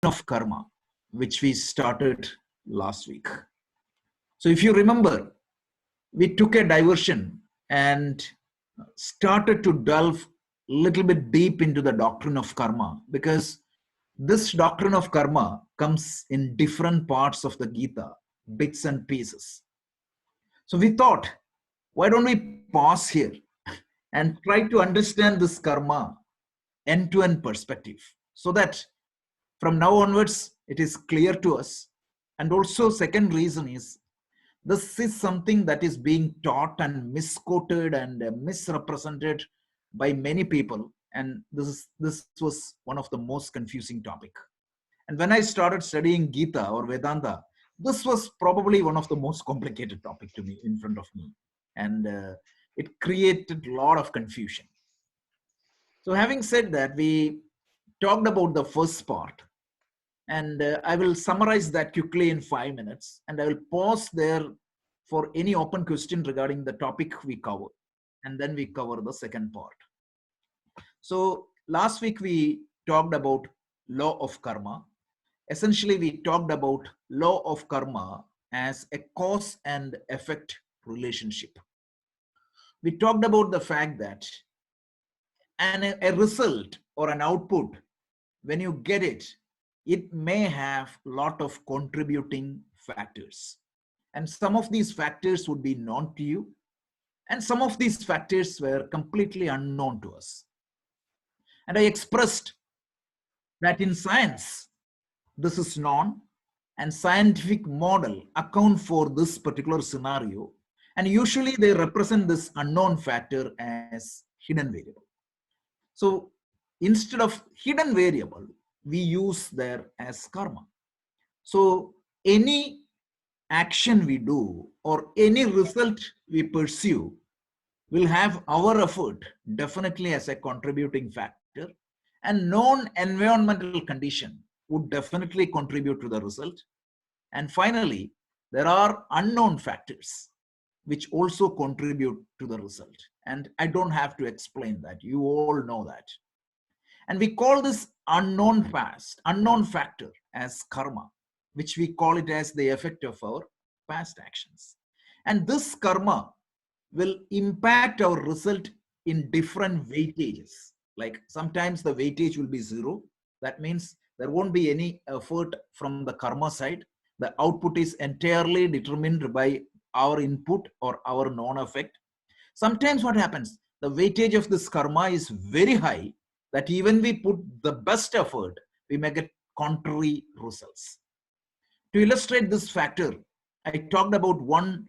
of karma, which we started last week. So if you remember, we took a diversion and started to delve a little bit deep into the doctrine of karma, because this doctrine of karma comes in different parts of the Gita, bits and pieces. So we thought, why don't we pause here and try to understand this karma end-to-end perspective, so that from now onwards it is clear to us. And also, second reason is, this is something that is being taught and misquoted and misrepresented by many people, and this was one of the most confusing topic. And when I started studying Gita or Vedanta, this was probably one of the most complicated topic to me in front of me, and it created a lot of confusion. So having said that, we talked about the first part, and I will summarize that quickly in 5 minutes, and I will pause there for any open question regarding the topic we cover, and then we cover the second part. So last week we talked about law of karma. Essentially, we talked about law of karma as a cause and effect relationship. We talked about the fact that a result or an output, when you get it, it may have a lot of contributing factors. And some of these factors would be known to you, and some of these factors were completely unknown to us. And I expressed that in science, this is known, and scientific model account for this particular scenario. And usually they represent this unknown factor as hidden variable. So instead of hidden variable, we use there as karma. So any action we do or any result we pursue will have our effort definitely as a contributing factor, and known environmental condition would definitely contribute to the result. And finally, there are unknown factors which also contribute to the result. And I don't have to explain that. You all know that. And we call this unknown factor as karma, which we call it as the effect of our past actions. And this karma will impact our result in different weightages. Like sometimes the weightage will be 0. That means there won't be any effort from the karma side. The output is entirely determined by our input or our non-effect. Sometimes what happens, the weightage of this karma is very high, that even we put the best effort, we may get contrary results. To illustrate this factor, I talked about one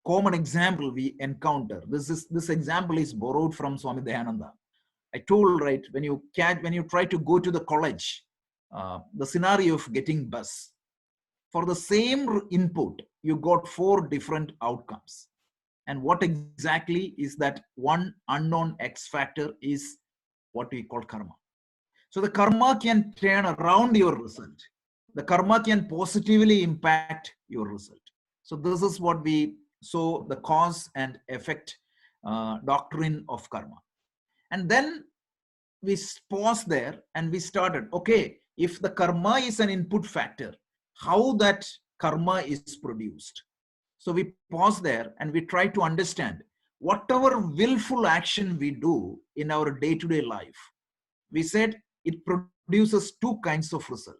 common example we encounter. This example is borrowed from Swami Dayananda. I told, right, when you try to go to the college, the scenario of getting bus, for the same input, you got 4 different outcomes. And what exactly is that one unknown X factor is what we call karma. So the karma can turn around your result. The karma can positively impact your result. So this is what we saw, the cause and effect doctrine of karma. And then we paused there and we started, okay, if the karma is an input factor, how that karma is produced. So we pause there and we try to understand whatever willful action we do in our day-to-day life. We said it produces 2 kinds of result.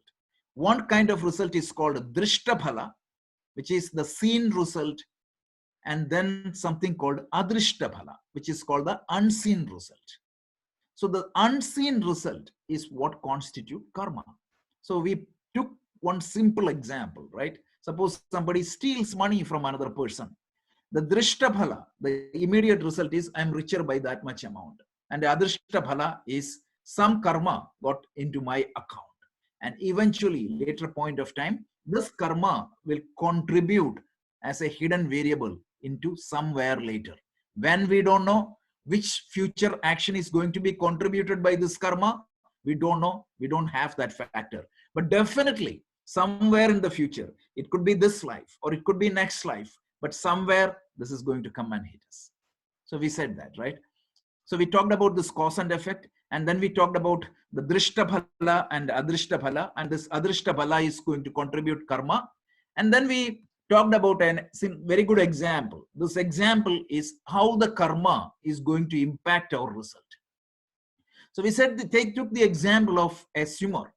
One kind of result is called drishtaphala, which is the seen result, and then something called adrishtaphala, which is called the unseen result. So the unseen result is what constitute karma. So we took one simple example, right? Suppose somebody steals money from another person. The drishtaphala, the immediate result is I'm richer by that much amount. And the adrishtaphala is some karma got into my account. And eventually, later point of time, this karma will contribute as a hidden variable into somewhere later. When we don't know which future action is going to be contributed by this karma, we don't know, we don't have that factor. But definitely, somewhere in the future, it could be this life or it could be next life, but somewhere this is going to come and hit us. So we said that, right? So we talked about this cause and effect, And then we talked about the drishta phala and adrishta phala, and this adrishta phala is going to contribute karma. And then we talked about a very good example. This example is how the karma is going to impact our result. So we said, took the example of a swimmer.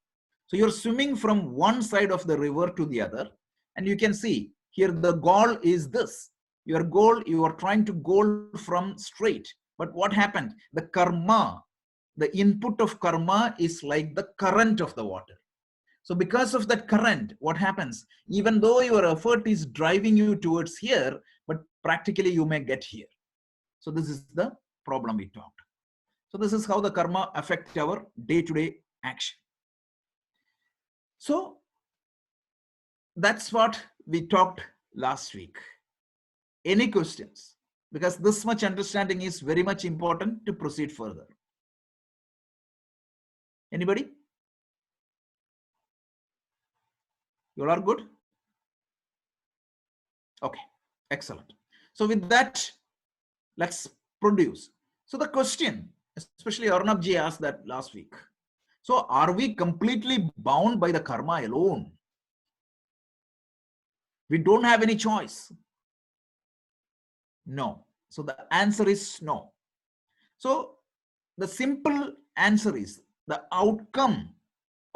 So you're swimming from one side of the river to the other, and you can see here the goal is this. Your goal, you are trying to go from straight. But what happened? The karma, the input of karma is like the current of the water. So because of that current, what happens? Even though your effort is driving you towards here, but practically you may get here. So this is the problem we talked. So this is how the karma affects our day-to-day action. So that's what we talked last week. Any questions? Because this much understanding is very much important to proceed further. Anybody? You all are good? Okay, excellent. So with that, let's produce. So the question, especially Arnab ji asked that last week. So are we completely bound by the karma alone? We don't have any choice. No. So the answer is no. So the simple answer is the outcome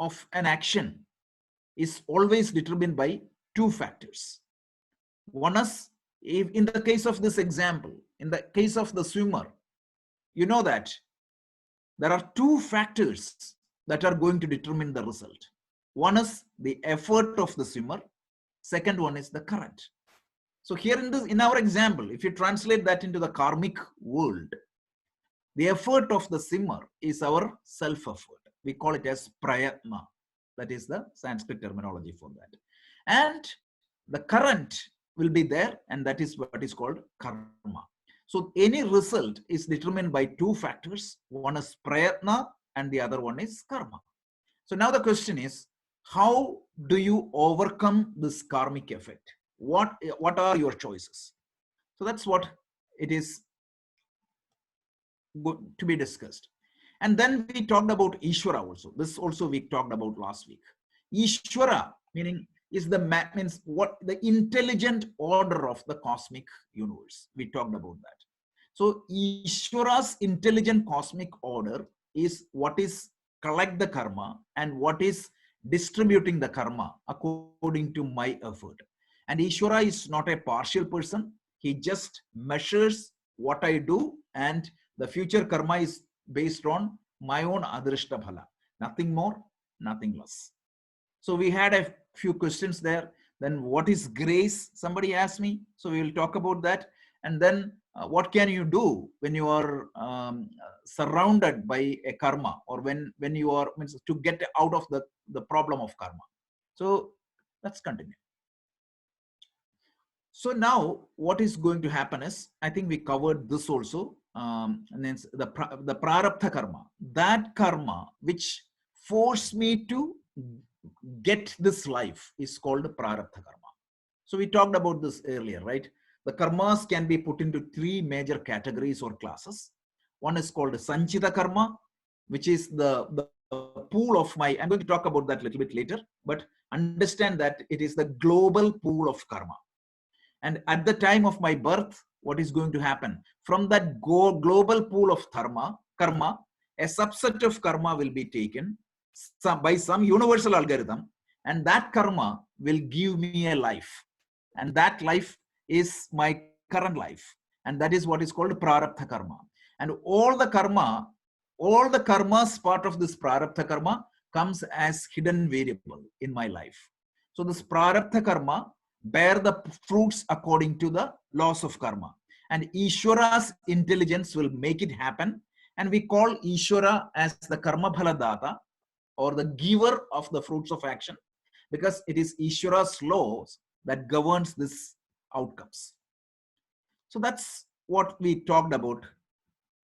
of an action is always determined by two factors. One is, if in the case of this example, in the case of the swimmer, you know that there are two factors that are going to determine the result. One is the effort of the swimmer. Second one is the current. So here in our example, if you translate that into the karmic world, the effort of the swimmer is our self-effort. We call it as prayatna. That is the Sanskrit terminology for that. And the current will be there, and that is what is called karma. So any result is determined by two factors. One is prayatna and the other one is karma. So now the question is, how do you overcome this karmic effect? What are your choices? So that's what it is good to be discussed. And then we talked about Ishvara also. This also we talked about last week. Ishvara meaning is the intelligent order of the cosmic universe. We talked about that. So Ishvara's intelligent cosmic order is what is collect the karma and what is distributing the karma according to my effort. And Ishvara is not a partial person. He just measures what I do, and the future karma is based on my own adrishta phala. Nothing more, nothing less. So we had a few questions there. Then what is grace? Somebody asked me. So we will talk about that. And then what can you do when you are surrounded by a karma, or when you are to get out of the problem of karma. So let's continue. So now what is going to happen is, I think we covered this also, and then the prarabdha karma, that karma which forced me to get this life is called prarabdha karma. So we talked about this earlier, right? The karmas can be put into three major categories or classes. One is called sanchita karma, which is the pool of my, I'm going to talk about that a little bit later, but understand that it is the global pool of karma. And at the time of my birth, what is going to happen? From that global pool of karma, a subset of karma will be taken by some universal algorithm, and that karma will give me a life. And that life is my current life. And that is what is called prarabdha karma. And all the karmas part of this prarabdha karma comes as hidden variable in my life. So this prarabdha karma bear the fruits according to the laws of karma. And Ishvara's intelligence will make it happen. And we call Ishvara as the karma phaladata, or the giver of the fruits of action, because it is Ishvara's laws that governs these outcomes. So that's what we talked about.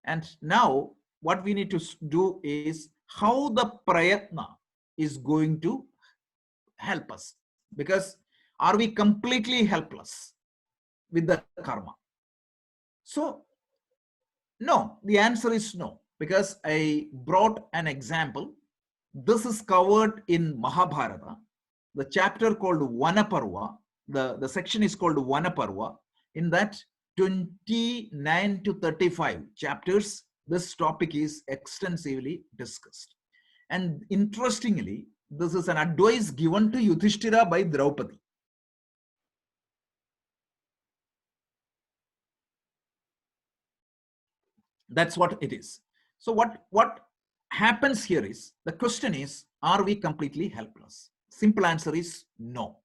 And now what we need to do is how the prayatna is going to help us, because are we completely helpless with the karma? So no, the answer is no. because I brought an example. This is covered in Mahabharata, the chapter called Vanaparva. The section is called Vanaparva. In that 29 to 35 chapters, this topic is extensively discussed. And interestingly, this is an advice given to Yudhishthira by Draupadi. That's what it is. So what happens here is, the question is, are we completely helpless? Simple answer is no.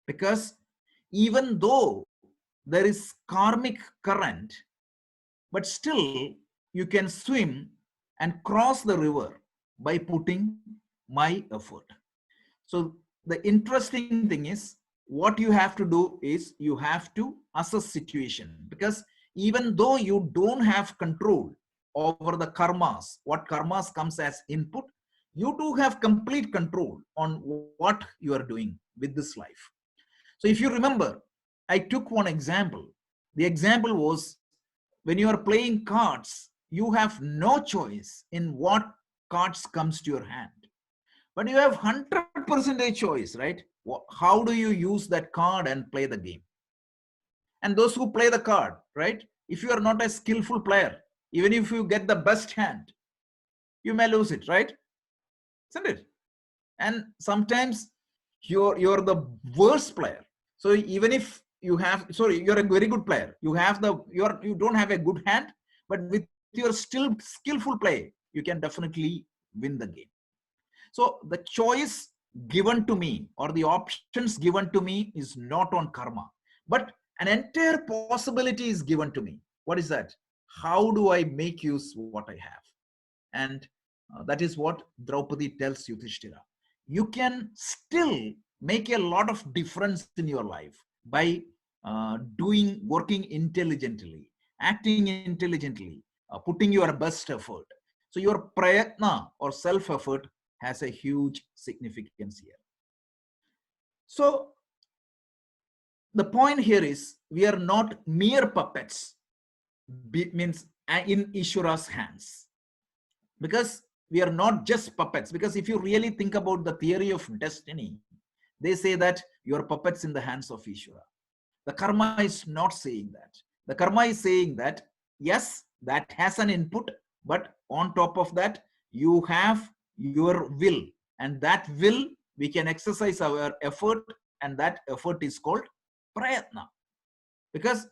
Because even though there is karmic current, but still you can swim and cross the river by putting my effort. So the interesting thing is, what you have to do is you have to assess situation, because even though you don't have control over the karmas, what karmas comes as input, you do have complete control on what you are doing with this life. So if you remember, I took one example. The example was, when you are playing cards, you have no choice in what cards comes to your hand. But you have 100% choice, right? How do you use that card and play the game? And those who play the card, right? If you are not a skillful player, even if you get the best hand, you may lose it, right? Isn't it? And sometimes you're the worst player. So even if you have, sorry, you're a very good player, you don't have a good hand, but with your still skillful play, you can definitely win the game. So the choice given to me, or the options given to me, is not on karma, but an entire possibility is given to me. What is that? How do I make use of what I have? And that is what Draupadi tells Yudhishthira. You can still make a lot of difference in your life by working intelligently, acting intelligently, putting your best effort. So your prayatna or self-effort has a huge significance here. So the point here is, we are not mere puppets, means in Ishvara's hands. Because we are not just puppets. Because if you really think about the theory of destiny, they say that you are puppets in the hands of Ishvara. The karma is not saying that. The karma is saying that, yes, that has an input, but on top of that, you have your will. And that will, we can exercise our effort, and that effort is called prayatna. Because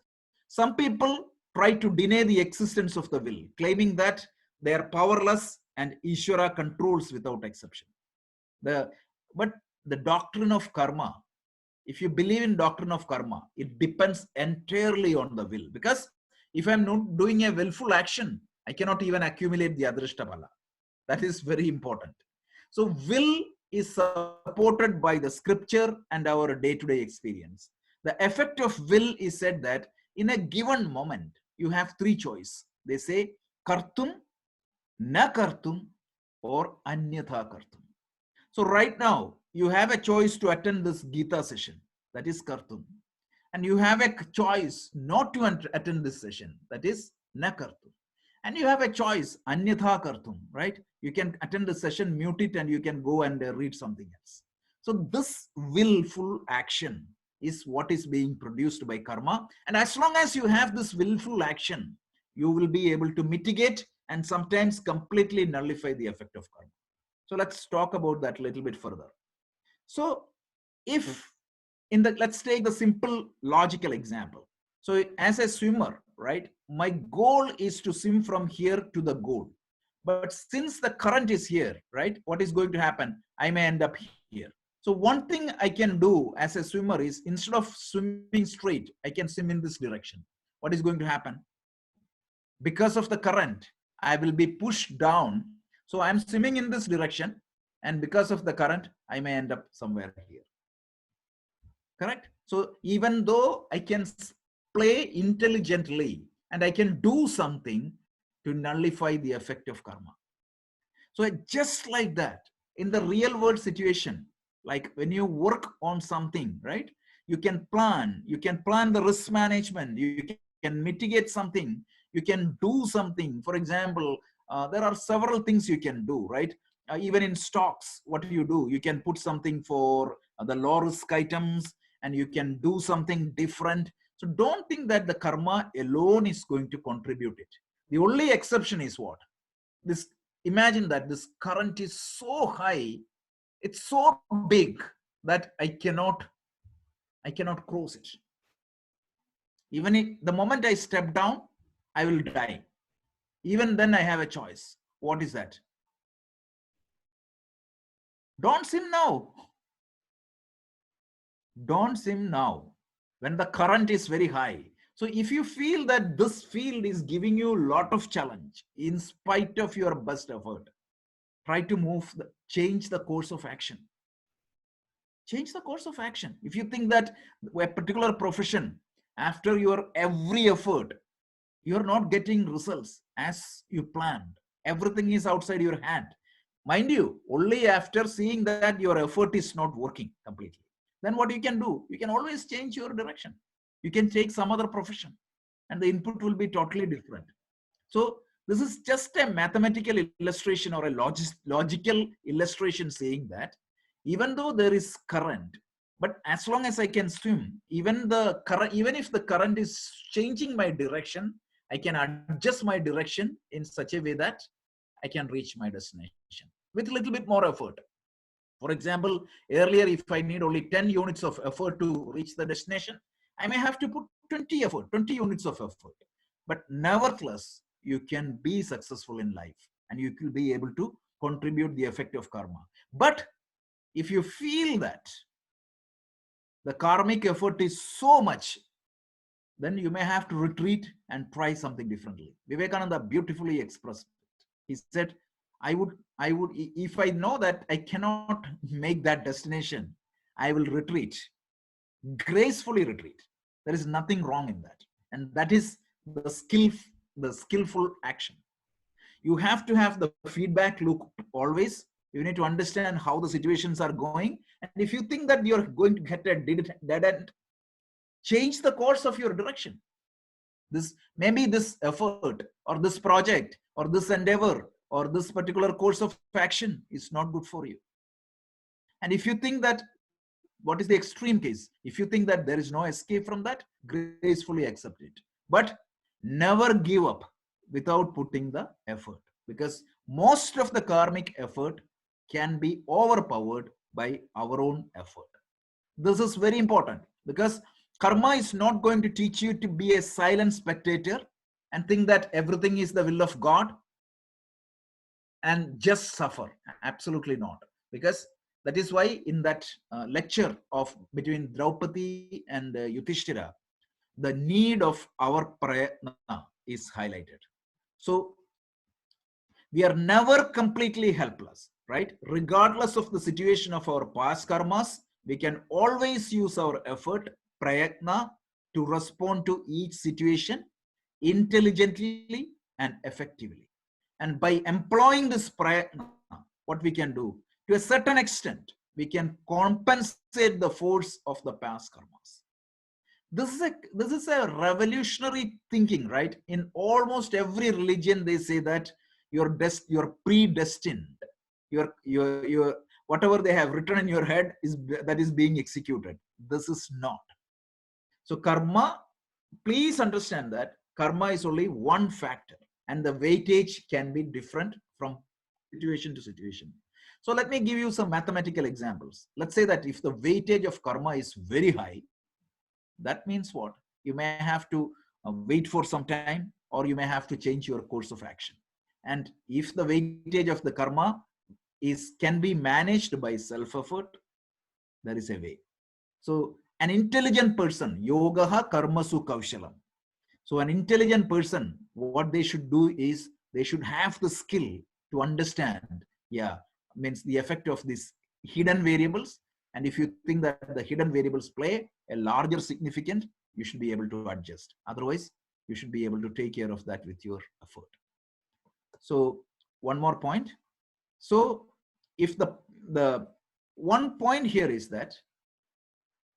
some people try to deny the existence of the will, claiming that they are powerless and Ishvara controls without exception. But the doctrine of karma, if you believe in doctrine of karma, it depends entirely on the will. Because if I'm not doing a willful action, I cannot even accumulate the adrishta bala. That is very important. So will is supported by the scripture and our day-to-day experience. The effect of will is said that in a given moment, you have three choices. They say kartum, na kartum, or anyatha kartum. So right now, you have a choice to attend this Gita session, that is kartum. And you have a choice not to attend this session, that is na kartum. And you have a choice, anyatha kartum, right? You can attend the session, mute it, and you can go and read something else. So this willful action is what is being produced by karma. And as long as you have this willful action, you will be able to mitigate and sometimes completely nullify the effect of karma. So let's talk about that a little bit further. So if let's take the simple logical example. So as a swimmer, right, my goal is to swim from here to the goal. But since the current is here, right, what is going to happen? I may end up here. So one thing I can do as a swimmer is, instead of swimming straight, I can swim in this direction. What is going to happen? Because of the current, I will be pushed down. So I'm swimming in this direction, and because of the current, I may end up somewhere here. Correct? So even though I can play intelligently and I can do something to nullify the effect of karma. So just like that, in the real world situation, like when you work on something, right? You can plan the risk management, you can mitigate something, you can do something. For example, there are several things you can do, right? Even in stocks, what do? You can put something for the low risk items, and you can do something different. So don't think that the karma alone is going to contribute it. The only exception is what? This, imagine that this current is so high, it's so big that I cannot cross it. Even if the moment I step down, I will die. Even then I have a choice. What is that? Don't swim now. Don't swim now when the current is very high. So if you feel that this field is giving you a lot of challenge, in spite of your best effort, try to change the course of action. Change the course of action. If you think that a particular profession, after your every effort, you're not getting results as you planned, everything is outside your hand. Mind you, only after seeing that your effort is not working completely, then what you can do? You can always change your direction. You can take some other profession and the input will be totally different. So this is just a mathematical illustration or a logical illustration saying that even though there is current, but as long as I can swim, even if the current is changing my direction, I can adjust my direction in such a way that I can reach my destination with a little bit more effort. For example, earlier, if I need only 10 units of effort to reach the destination, I may have to put 20 units of effort. But nevertheless, you can be successful in life and you will be able to contribute the effect of karma. But if you feel that the karmic effort is so much, then you may have to retreat and try something differently. Vivekananda beautifully expressed it. He said, I would, if I know that I cannot make that destination, I will retreat, gracefully retreat. There is nothing wrong in that. And that is the skillful action. You have to have the feedback loop always. You need to understand how the situations are going. And if you think that you're going to get a dead end, change the course of your direction. Maybe this effort or this project or this endeavor or this particular course of action is not good for you. And if you think that, what is the extreme case? If you think that there is no escape from that, gracefully accept it. But never give up without putting the effort, because most of the karmic effort can be overpowered by our own effort. This is very important, because karma is not going to teach you to be a silent spectator and think that everything is the will of God and just suffer. Absolutely not. Because that is why in that lecture between Draupadi and Yudhishthira, the need of our prayatna is highlighted. So we are never completely helpless, right? Regardless of the situation of our past karmas, we can always use our effort, prayatna, to respond to each situation intelligently and effectively. And by employing this prayatna, what we can do, to a certain extent, we can compensate the force of the past karmas. This is a revolutionary thinking, right? In almost every religion, they say that you're predestined. Your whatever they have written in your head that is being executed. This is not. So karma, please understand that karma is only one factor, and the weightage can be different from situation to situation. So let me give you some mathematical examples. Let's say that if the weightage of karma is very high, that means what? You may have to wait for some time, or you may have to change your course of action. And if the weightage of the karma can be managed by self-effort, there is a way. So an intelligent person, yogaha karmasu kaushalam. So an intelligent person, what they should do is they should have the skill to understand, means the effect of these hidden variables. And if you think that the hidden variables play a larger significance, you should be able to adjust. Otherwise, you should be able to take care of that with your effort. So one more point. So if the one point here is that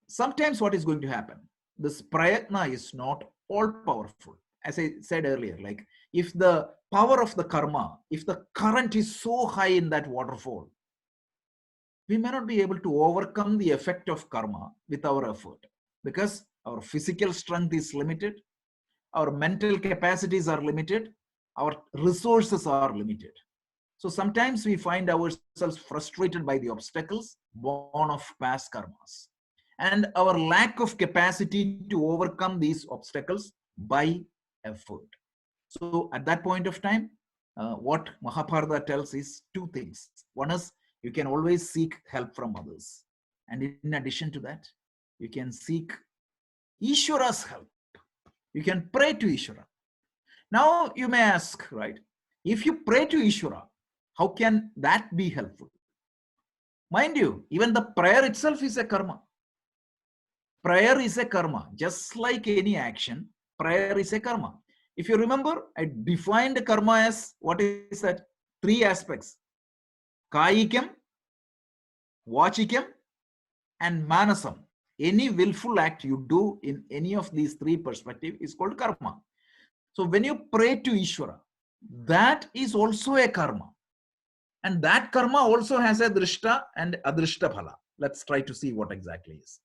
sometimes what is going to happen, this prayatna is not all powerful. As I said earlier, like if the power of the karma, if the current is so high in that waterfall, we may not be able to overcome the effect of karma with our effort, because our physical strength is limited, our mental capacities are limited, our resources are limited. So sometimes we find ourselves frustrated by the obstacles born of past karmas and our lack of capacity to overcome these obstacles by effort. So at that point of time, what Mahabharata tells is two things. One is you can always seek help from others. And in addition to that, you can seek Ishvara's help. You can pray to Ishvara. Now you may ask, right? If you pray to Ishvara, how can that be helpful? Mind you, even the prayer itself is a karma. Prayer is a karma. Just like any action, prayer is a karma. If you remember, I defined karma as, what is that? Three aspects. Kayikam, Vachikam, and Manasam. Any willful act you do in any of these three perspectives is called karma. So when you pray to Ishvara, that is also a karma. And that karma also has a drishta and adrishta phala. Let's try to see what exactly is.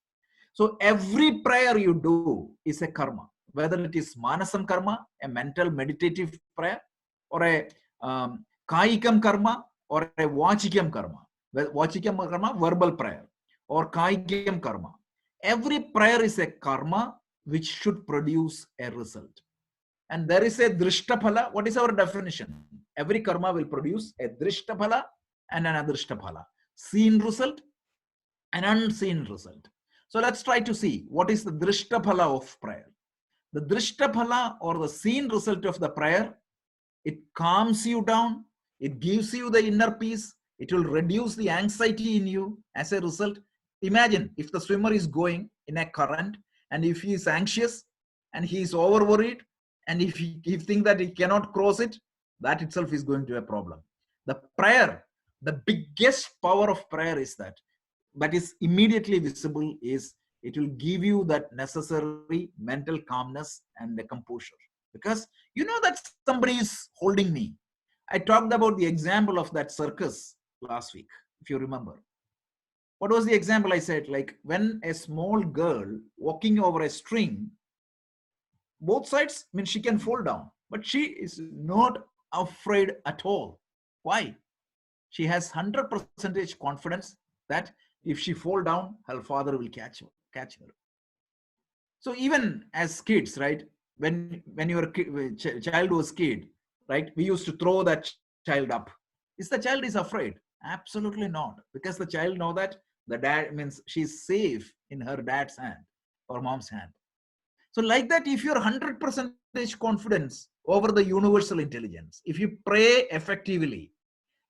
So every prayer you do is a karma, whether it is manasam karma, a mental meditative prayer, or a kayikam karma, or a vachikam karma. Vachikam karma, verbal prayer, or kayikam karma. Every prayer is a karma which should produce a result. And there is a drishta phala. What is our definition? Every karma will produce a drishta phala and an adrishta phala. Seen result and unseen result. So let's try to see what is the drishta phala of prayer. The drishta phala, or the seen result of the prayer, it calms you down. It gives you the inner peace. It will reduce the anxiety in you as a result. Imagine if the swimmer is going in a current, and if he is anxious and he is over worried, and if he thinks that he cannot cross it, that itself is going to be a problem. The prayer, the biggest power of prayer is that is immediately visible is it will give you that necessary mental calmness and the composure, because you know that somebody is holding me. I talked about the example of that circus last week, if you remember. What was the example I said? Like when a small girl walking over a string, both sides, I mean, she can fall down, but she is not afraid at all. Why? She has 100% confidence that if she fall down, her father will catch her. So even as kids, right? When your child was kid, right? We used to throw that child up. Is the child is afraid? Absolutely not, because the child know that the dad means she's safe in her dad's hand or mom's hand. So like that, if you're 100% confidence over the universal intelligence, if you pray effectively,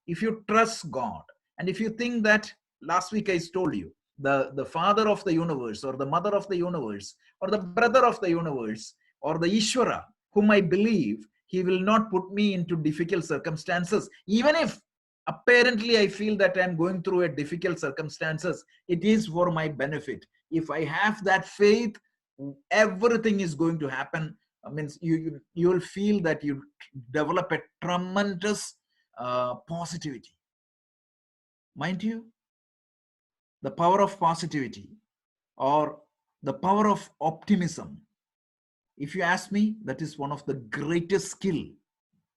if you trust God, and if you think that, last week I told you, the father of the universe, or the mother of the universe, or the brother of the universe, or the Ishvara, whom I believe, he will not put me into difficult circumstances. Even if apparently I feel that I'm going through a difficult circumstances, it is for my benefit. If I have that faith, everything is going to happen. I mean, you will feel that you develop a tremendous positivity. Mind you, the power of positivity or the power of optimism, if you ask me, that is one of the greatest skill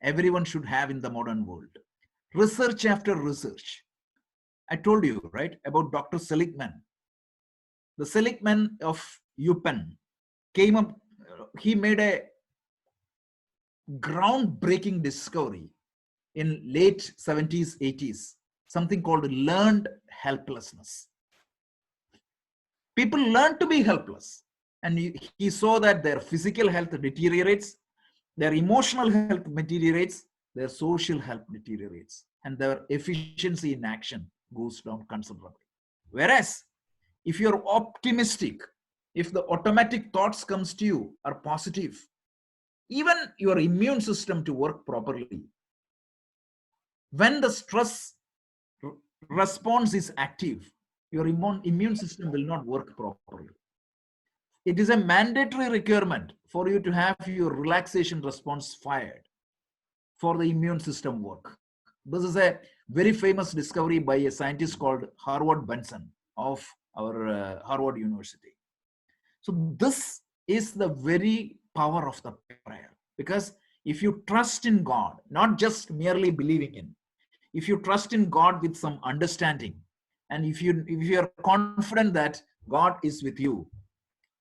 everyone should have in the modern world. Research after research. I told you, right, about Dr. Seligman. The Seligman of UPenn came up, he made a groundbreaking discovery in late 70s, 80s, something called learned helplessness. People learn to be helpless, and he saw that their physical health deteriorates, their emotional health deteriorates, their social health deteriorates, and their efficiency in action goes down considerably. Whereas if you're optimistic, if the automatic thoughts comes to you are positive, even your immune system to work properly, when the stress response is active, your immune system will not work properly. It is a mandatory requirement for you to have your relaxation response fired. for the immune system work. This is a very famous discovery by a scientist called Harvard Benson of our Harvard University. So this is the very power of the prayer. Because if you trust in God, not just merely believing in, if you trust in God with some understanding, and if you are confident that God is with you,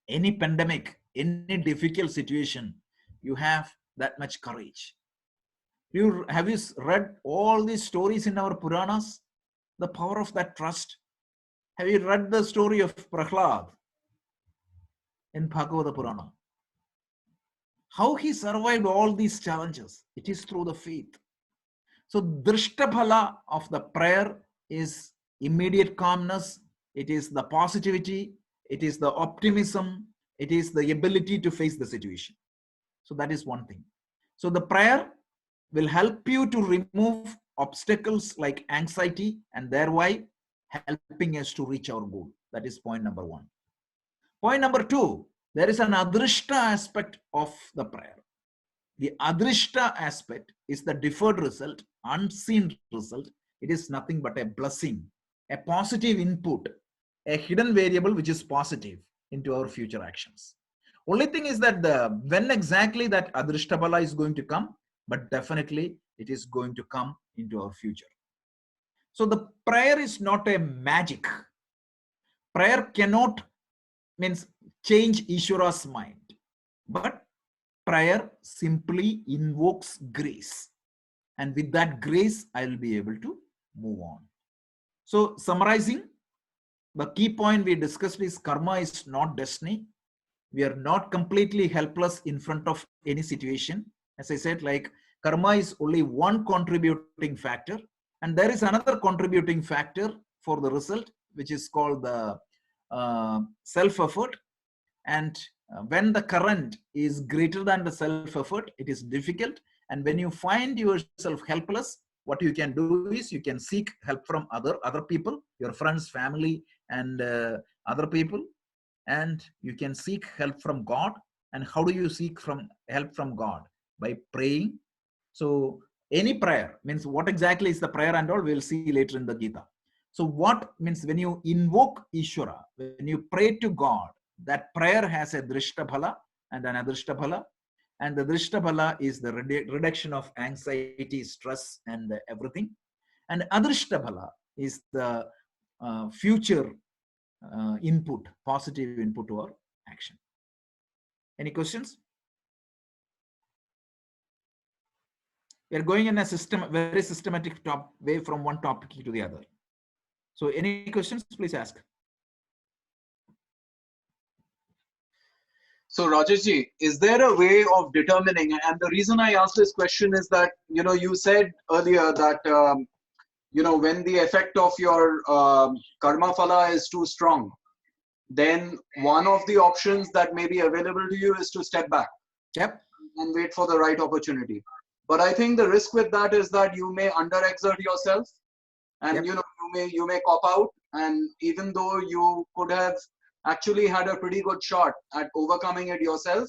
any pandemic, any difficult situation, you have that much courage. Have you read all these stories in our Puranas? The power of that trust. Have you read the story of Prahlad in Bhagavata Purana? How he survived all these challenges? It is through the faith. So Drishtaphala of the prayer is immediate calmness. It is the positivity. It is the optimism. It is the ability to face the situation. So that is one thing. So the prayer will help you to remove obstacles like anxiety and thereby helping us to reach our goal. That is point number one. Point number two, there is an adrishta aspect of the prayer. The adrishta aspect is the deferred result, unseen result. It is nothing but a blessing, a positive input, a hidden variable which is positive into our future actions. Only thing is that when exactly that adrishtabala is going to come, but definitely it is going to come into our future. So the prayer is not a magic. Prayer cannot means change Ishvara's mind, but prayer simply invokes grace. And with that grace, I will be able to move on. So summarizing, the key point we discussed is karma is not destiny. We are not completely helpless in front of any situation. As I said, like karma is only one contributing factor. And there is another contributing factor for the result, which is called the self-effort. And when the current is greater than the self-effort, it is difficult. And when you find yourself helpless, what you can do is you can seek help from other people, your friends, family, and other people. And you can seek help from God. And how do you seek help from God? By praying. So any prayer means what exactly is the prayer and all we'll see later in the Gita. So what means when you invoke Ishvara, when you pray to God, that prayer has a Drishtabhala and an Adrishtabhala. And the Drishtabhala is the reduction of anxiety, stress, and everything. And Adrishtabhala is the future input, positive input to our action. Any questions? We are going in a very systematic way from one topic to the other. So any questions, please ask. So Rajesh, is there a way of determining, and the reason I asked this question is that, you said earlier that, when the effect of your karma phala is too strong, then one of the options that may be available to you is to step back. Yep. And wait for the right opportunity. But I think the risk with that is that you may underexert yourself, and Yep. you may cop out, and even though you could have actually had a pretty good shot at overcoming it yourself,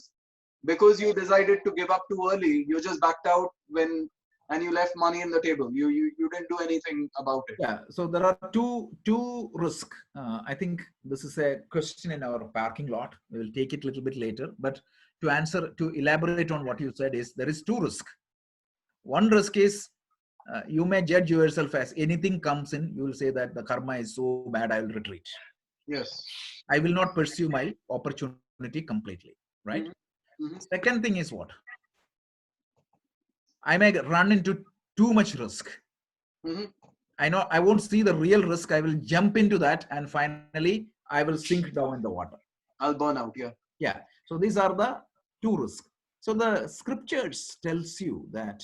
because you decided to give up too early, you just backed out and you left money in the table. You didn't do anything about it. Yeah. So there are two risks. I think this is a question in our parking lot. We will take it a little bit later. But to elaborate on what you said is there is two risks. One risk is you may judge yourself as anything comes in, you will say that the karma is so bad, I will retreat. Yes. I will not pursue my opportunity completely, right? Mm-hmm. Second thing is what? I may run into too much risk. Mm-hmm. I know I won't see the real risk. I will jump into that and finally I will sink down in the water. I'll burn out, yeah. Yeah. So these are the two risks. So the scriptures tells you that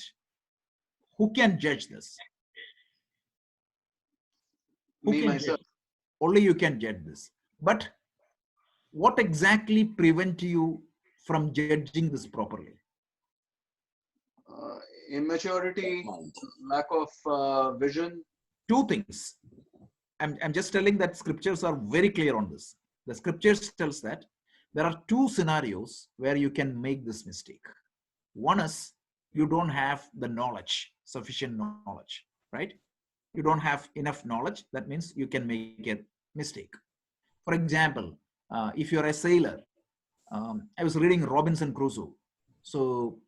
who can judge this? Who can Myself. judge? Only you can judge this. But what exactly prevent you from judging this properly? Immaturity, lack of vision. Two things. I'm just telling that scriptures are very clear on this. The scriptures tells that there are two scenarios where you can make this mistake. One is you don't have the knowledge, sufficient knowledge, right? You don't have enough knowledge. That means you can make a mistake. For example, if you're a sailor, I was reading Robinson Crusoe. So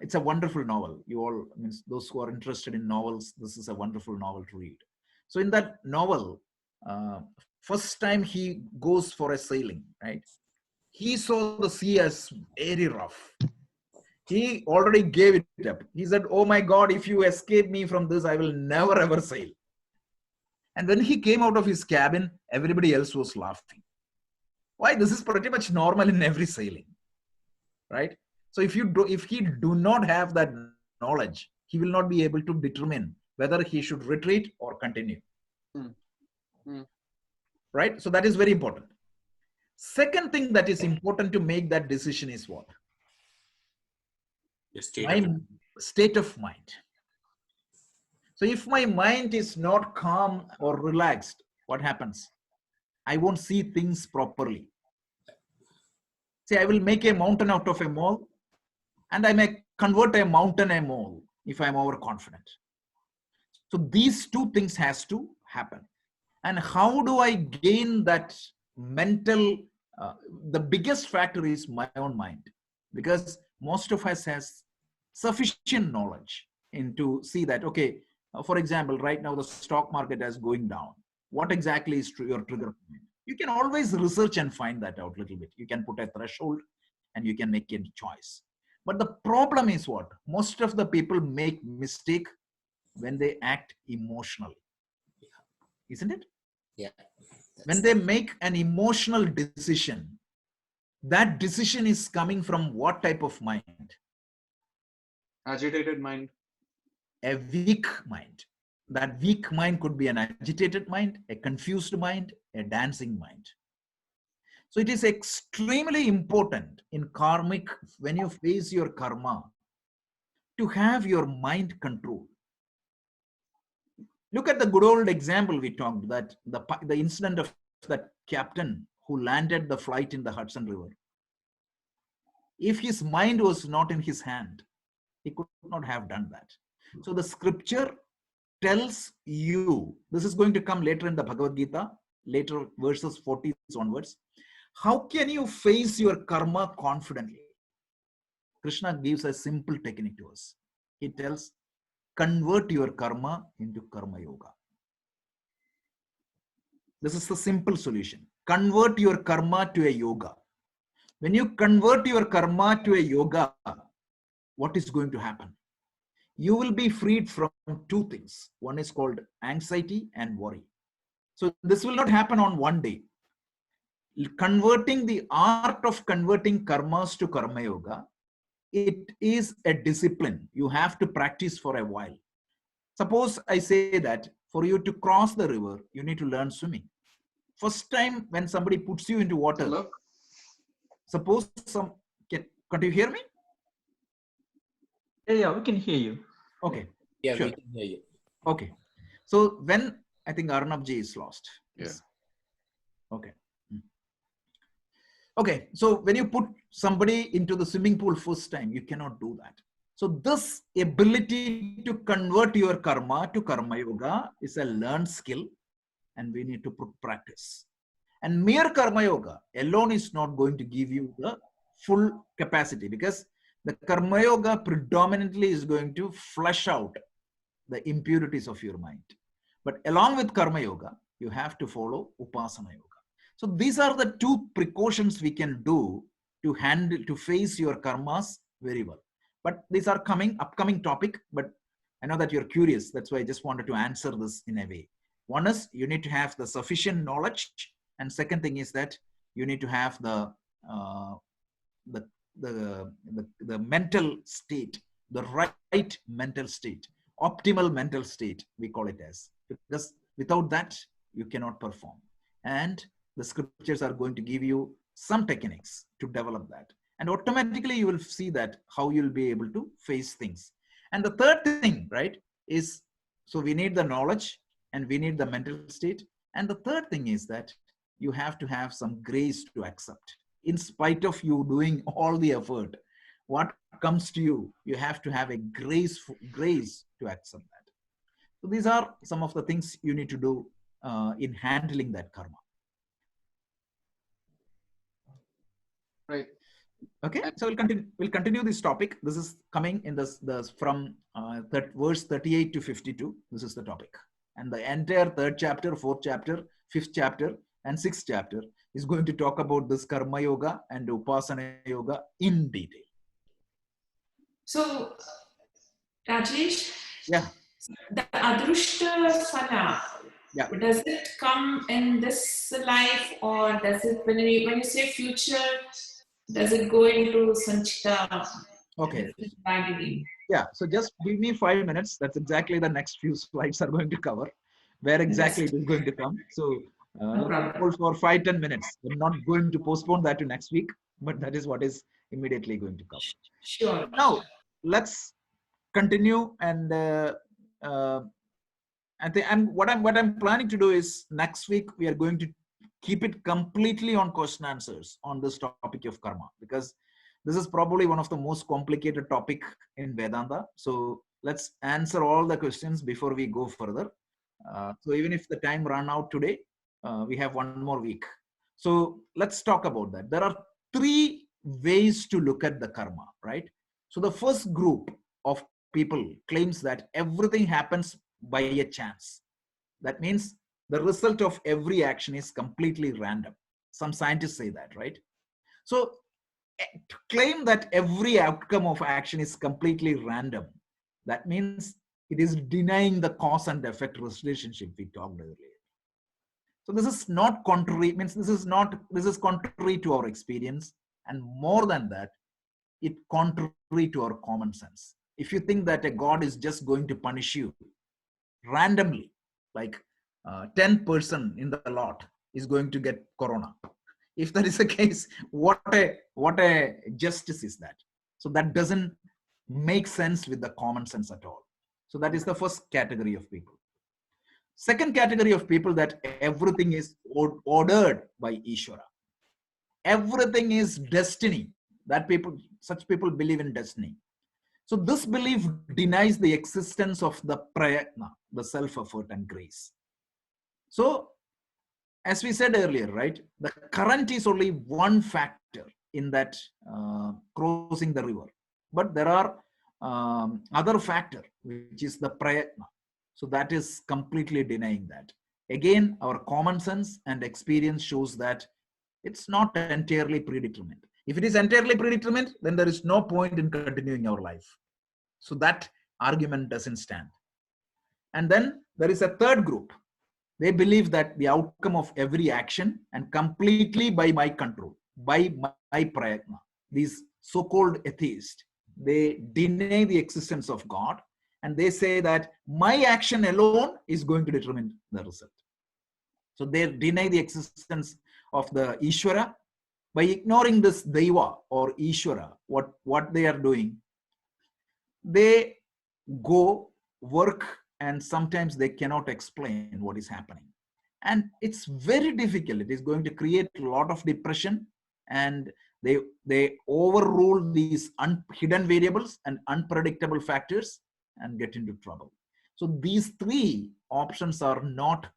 it's a wonderful novel. You all, means those who are interested in novels, this is a wonderful novel to read. So in that novel, first time he goes for a sailing, right? He saw the sea as very rough. He already gave it up. He said, "Oh my God, if you escape me from this, I will never ever sail." And when he came out of his cabin, everybody else was laughing. Why? This is pretty much normal in every sailing, right? So if he do not have that knowledge, he will not be able to determine whether he should retreat or continue. Right? So that is very important. Second thing that is important to make that decision is what? My state of mind. So if my mind is not calm or relaxed, what happens? I won't see things properly. Say, I will make a mountain out of a mole, and I may convert a mountain a mole if I'm overconfident. So these two things has to happen. And how do I gain that mental? The biggest factor is my own mind, because most of us has sufficient knowledge into see that, okay, for example, right now the stock market is going down. What exactly is your trigger point? You can always research and find that out a little bit. You can put a threshold and you can make a choice. But the problem is what? Most of the people make mistake when they act emotionally. Isn't it? Yeah. When they make an emotional decision, that decision is coming from what type of mind? Agitated mind. A weak mind. That weak mind could be an agitated mind, a confused mind, a dancing mind. So it is extremely important in karmic, when you face your karma, to have your mind controlled. Look at the good old example we talked, that the incident of that captain who landed the flight in the Hudson River. If his mind was not in his hand, he could not have done that. So the scripture tells you, this is going to come later in the Bhagavad Gita, later verses 40 onwards. How can you face your karma confidently? Krishna gives a simple technique to us. He tells, convert your karma into karma yoga. This is the simple solution. Convert your karma to a yoga. When you convert your karma to a yoga, what is going to happen? You will be freed from two things. One is called anxiety and worry. So this will not happen on one day. Converting the art of converting karmas to karma yoga, it is a discipline. You have to practice for a while. Suppose I say that for you to cross the river, you need to learn swimming. First time when somebody puts you into water, Look. Suppose can you hear me? Yeah, we can hear you. Okay. Yeah, sure. we can hear you. Okay. So when I think Arnabji is lost. Yes. Okay. Okay. So when you put somebody into the swimming pool first time, you cannot do that. So this ability to convert your karma to karma yoga is a learned skill, and we need to put practice. And mere karma yoga alone is not going to give you the full capacity, because the karma yoga predominantly is going to flush out the impurities of your mind. But along with karma yoga, you have to follow upasana yoga. So these are the two precautions we can do to face your karmas very well. But these are upcoming topic, but I know that you're curious. That's why I just wanted to answer this in a way. One is you need to have the sufficient knowledge. And second thing is that you need to have the mental state, the right mental state, optimal mental state, we call it as, because without that, you cannot perform. And the scriptures are going to give you some techniques to develop that. And automatically you will see that how you'll be able to face things. And the third thing, right, is, so we need the knowledge and we need the mental state. And the third thing is that you have to have some grace to accept. In spite of you doing all the effort, what comes to you, you have to have a grace to accept that. So these are some of the things you need to do in handling that karma. Right. Okay, And so we'll continue this topic. This is coming in this from verse 38 to 52. This is the topic, and the entire third chapter, fourth chapter, fifth chapter, and sixth chapter is going to talk about this karma yoga and upasana yoga in detail. So, Rajesh, Yeah, the Adrushta Phala, yeah. does it come in this life, or does it, when you say future, does it go into Sanchita? Okay. Tragedy? Yeah, so just give me 5 minutes. That's exactly the next few slides are going to cover, where exactly it is going to come. So No let's problem. hold for 5-10 minutes. I'm not going to postpone that to next week, but that is what is immediately going to cover. Sure. Now, let's continue. And I think what I'm planning to do is next week we are going to keep it completely on question answers on this topic of karma, because this is probably one of the most complicated topic in Vedanta. So let's answer all the questions before we go further. So even if the time run out today, we have one more week. So let's talk about that. There are 3 ways to look at the karma, right? So the first group of people claims that everything happens by a chance. That means the result of every action is completely random. Some scientists say that, right? So to claim that every outcome of action is completely random, that means it is denying the cause and effect relationship we talked earlier. So this is not contrary, means this is contrary to our experience, and more than that, it contrary to our common sense. If you think that a god is just going to punish you randomly, like 10% in the lot is going to get corona, if that is the case, what a justice is that? So that doesn't make sense with the common sense at all. So that is the first category of people. Second category of people, that everything is ordered by Ishvara. Everything is destiny. Such people believe in destiny. So this belief denies the existence of the prayatna, the self-effort and grace. So as we said earlier, right, the current is only one factor in that crossing the river, but there are other factor, which is the prayatna. So that is completely denying that. Again, our common sense and experience shows that it's not entirely predetermined. If it is entirely predetermined, then there is no point in continuing our life. So that argument doesn't stand. And then there is a third group. They believe that the outcome of every action and completely by my control, by my prayatna. These so-called atheists, they deny the existence of God, and they say that my action alone is going to determine the result. So they deny the existence of the Ishvara. By ignoring this Deva or Ishvara, what they are doing, they go work, and sometimes they cannot explain what is happening. And it's very difficult. It is going to create a lot of depression, and they overrule these hidden variables and unpredictable factors and get into trouble. So these 3 options are not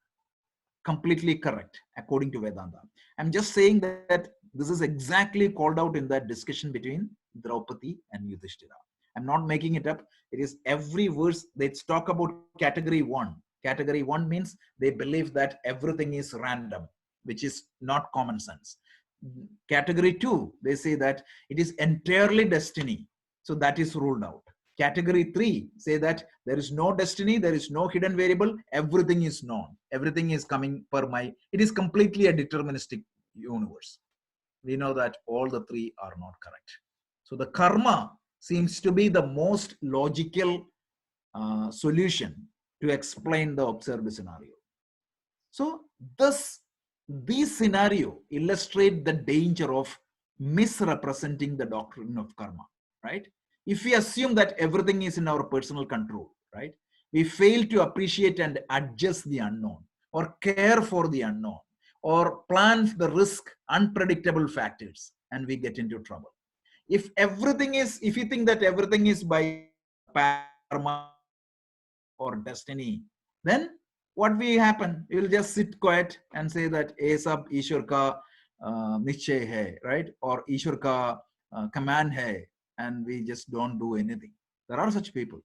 completely correct according to Vedanta. I'm just saying that this is exactly called out in that discussion between Draupadi and Yudhishthira. I'm not making it up. It is every verse. Let's talk about category 1. Category 1 means they believe that everything is random, which is not common sense. Category 2, they say that it is entirely destiny. So that is ruled out. Category 3 say that there is no destiny, there is no hidden variable, everything is known, everything is coming per my, it is completely a deterministic universe. We know that all the 3 are not correct. So the karma seems to be the most logical solution to explain the observed scenario. So these scenario illustrate the danger of misrepresenting the doctrine of karma, right? If we assume that everything is in our personal control, right, we fail to appreciate and adjust the unknown, or care for the unknown, or plan the risk, unpredictable factors, and we get into trouble. If you think that everything is by karma or destiny, then what will happen? You will just sit quiet and say that ye sab Ishwar ka nischay hai, right? Or Ishwar ka command hai, and we just don't do anything. There are such people.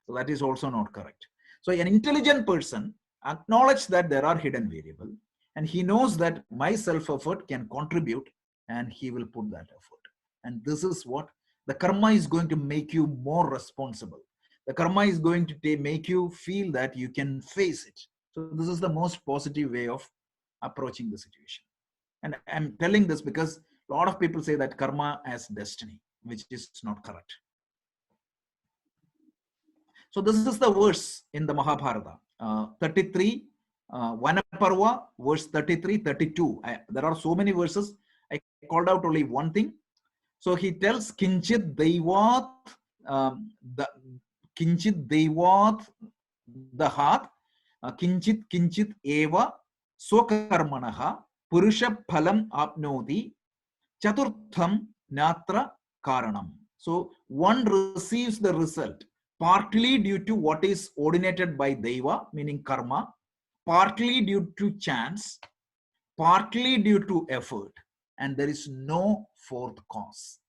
So that is also not correct. So an intelligent person acknowledges that there are hidden variables, and he knows that my self-effort can contribute, and he will put that effort. And this is what the karma is going to make you more responsible. The karma is going to make you feel that you can face it. So this is the most positive way of approaching the situation. And I'm telling this because a lot of people say that karma as destiny, which is not correct. So this is the verse in the Mahabharata, 33, Vanaparva, verse 33, 32. There are so many verses. I called out only one thing. So he tells Kinchit Daivat, the Kinchit Daivat Dahat, Kinchit Eva, Sokarmanaha, Purusha Phalam Apnoti, Chaturtham Natra Karanam. So one receives the result partly due to what is ordinated by Deva, meaning karma, partly due to chance, partly due to effort, and there is no fourth cause.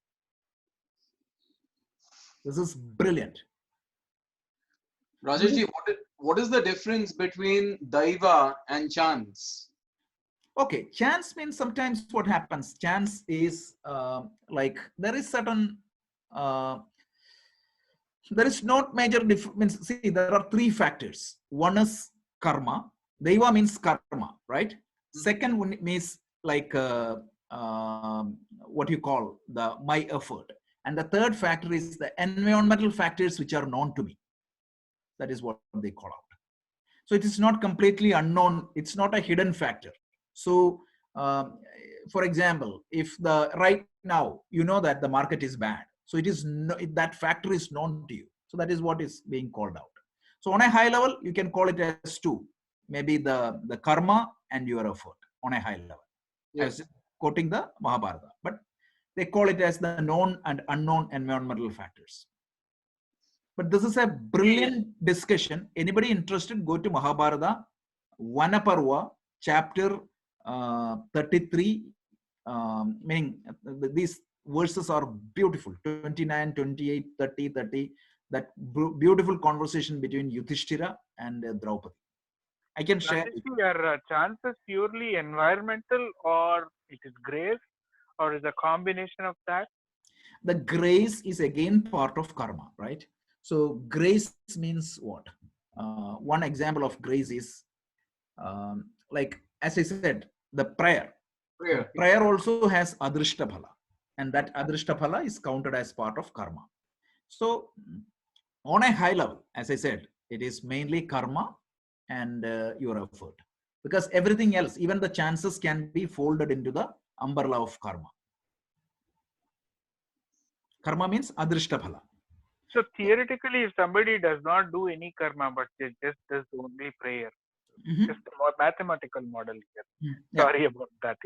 This is brilliant. Rajeshji, what is the difference between Daiva and chance? Okay, chance means sometimes what happens. Chance is like there is certain, there is not major difference. See, there are three factors. One is karma. Deva means karma, right? Second one means like what you call the my effort. And the third factor is the environmental factors which are known to me. That is what they call out. So it is not completely unknown. It's not a hidden factor. So, for example, if the right now you know that the market is bad, so it is that factor is known to you. So that is what is being called out. So on a high level, you can call it as two, maybe the karma and your effort on a high level. Yes. I was quoting the Mahabharata, but they call it as the known and unknown environmental factors. But this is a brilliant discussion. Anybody interested, go to Mahabharata, Vanaparva, chapter 33. Meaning these verses are beautiful. 29, 28, 30, 30. That beautiful conversation between Yudhishthira and Draupadi. I can share. Your chance is purely environmental, or it is grace, or is a combination of that? The grace is again part of karma, right? So grace means what? One example of grace is like, as I said, the prayer. Prayer also has adrishta phala, and that adrishta phala is counted as part of karma. So on a high level, as I said, it is mainly karma and your effort, because everything else, even the chances, can be folded into the umbrella of karma. Karma means adrishta phala. So theoretically, if somebody does not do any karma, but they just does only prayer, just a more mathematical model here. Sorry about that.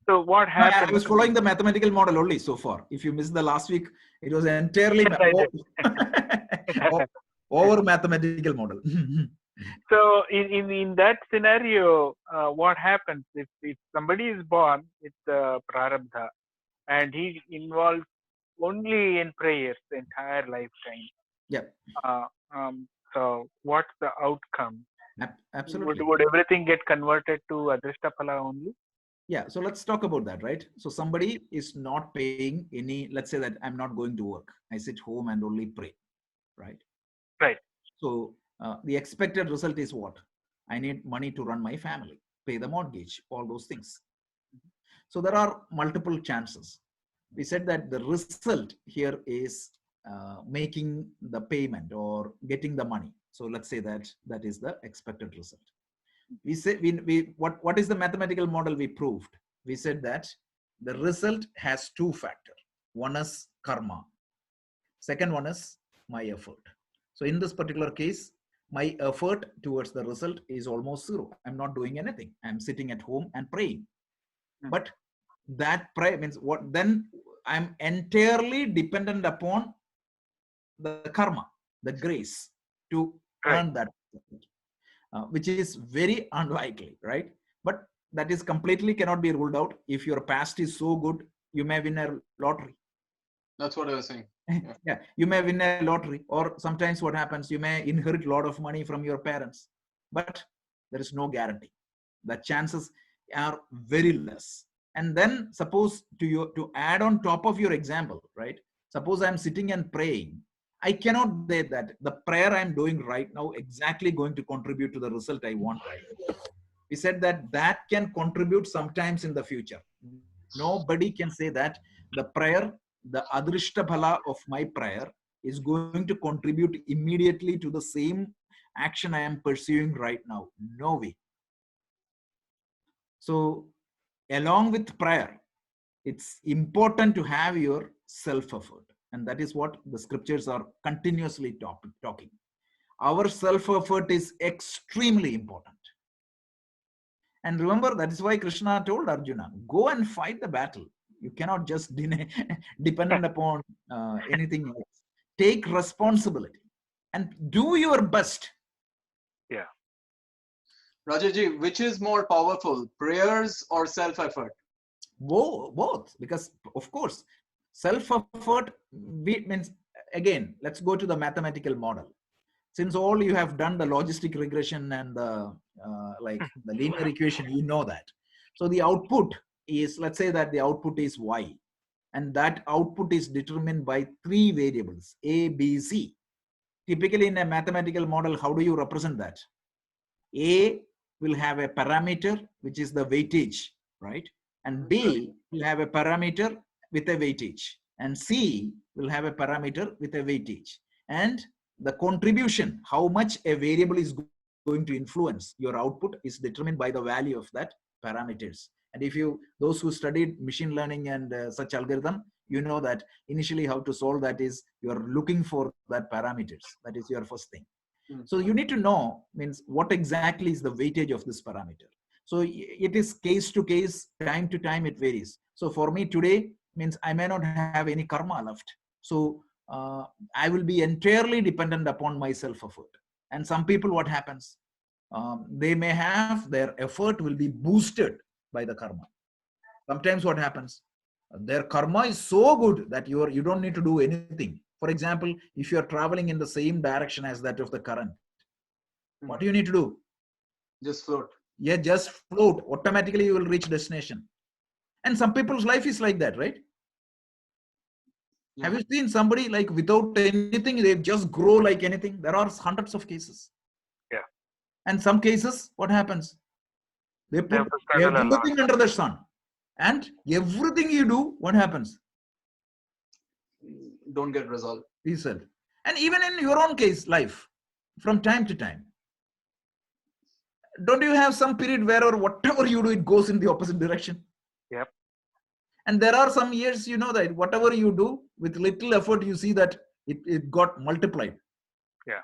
So what happens? I was following the mathematical model only so far. If you missed the last week, it was entirely over mathematical model. So in that scenario, what happens if somebody is born with prarabdha and he involves only in prayers the entire lifetime? Yeah. So what's the outcome? Absolutely. Would everything get converted to adrishta phala only? Yeah. So let's talk about that, right? So somebody is not paying any, let's say that I'm not going to work. I sit home and only pray, right? Right. So the expected result is what? I need money to run my family, pay the mortgage, all those things. So there are multiple chances. We said that the result here is making the payment or getting the money. So let's say that that is the expected result. We say what is the mathematical model we proved? We said that the result has two factors. One is karma. Second one is my effort. So in this particular case, my effort towards the result is almost zero. I'm not doing anything. I'm sitting at home and praying. But that prayer means what? Then I'm entirely dependent upon the karma, the grace to Right. earn that, which is very unlikely, right? But that is completely cannot be ruled out. If your past is so good, you may win a lottery. That's what I was saying. Yeah, you may win a lottery, or sometimes what happens, you may inherit a lot of money from your parents, but there is no guarantee. The chances are very less. And then suppose to add on top of your example, right? Suppose I'm sitting and praying. I cannot say that the prayer I'm doing right now exactly going to contribute to the result I want right now. We said that that can contribute sometimes in the future. Nobody can say that the prayer, the adrishta bhala of my prayer is going to contribute immediately to the same action I am pursuing right now. No way. So along with prayer, it's important to have your self-effort. And that is what the scriptures are continuously talking. Our self-effort is extremely important. And remember, that is why Krishna told Arjuna, go and fight the battle. You cannot just depend upon anything else. Take responsibility and do your best. Yeah. Rajaji, which is more powerful, prayers or self-effort? Both, because of course, self-effort means, again, let's go to the mathematical model. Since all you have done the logistic regression and the like the linear equation, you know that. So the output is, let's say that the output is y, and that output is determined by 3 variables, A, B, C. Typically in a mathematical model, how do you represent that? A will have a parameter, which is the weightage, right? And B will have a parameter with a weightage. And C will have a parameter with a weightage. And the contribution, how much a variable is going to influence your output, is determined by the value of that parameters. And if you, those who studied machine learning and such algorithm, you know that initially how to solve that is you are looking for that parameters. That is your first thing. So you need to know, means what exactly is the weightage of this parameter. So it is case to case, time to time, it varies. So for me today means I may not have any karma left. So I will be entirely dependent upon my self-effort. And some people, what happens? They may have their effort will be boosted by the karma. Sometimes what happens? Their karma is so good that you don't need to do anything. For example, if you are traveling in the same direction as that of the current, what do you need to do? Just float. Yeah, just float. Automatically you will reach destination. And some people's life is like that, right? Yeah. Have you seen somebody like without anything, they just grow like anything? There are hundreds of cases. Yeah. And some cases, what happens? They They have put to struggle a lot. everything under the sun. And everything you do, what happens? Don't get resolved. Result. And even in your own case, life, from time to time, don't you have some period where or whatever you do, it goes in the opposite direction? Yep. And there are some years, you know, that whatever you do with little effort, you see that it got multiplied. Yeah.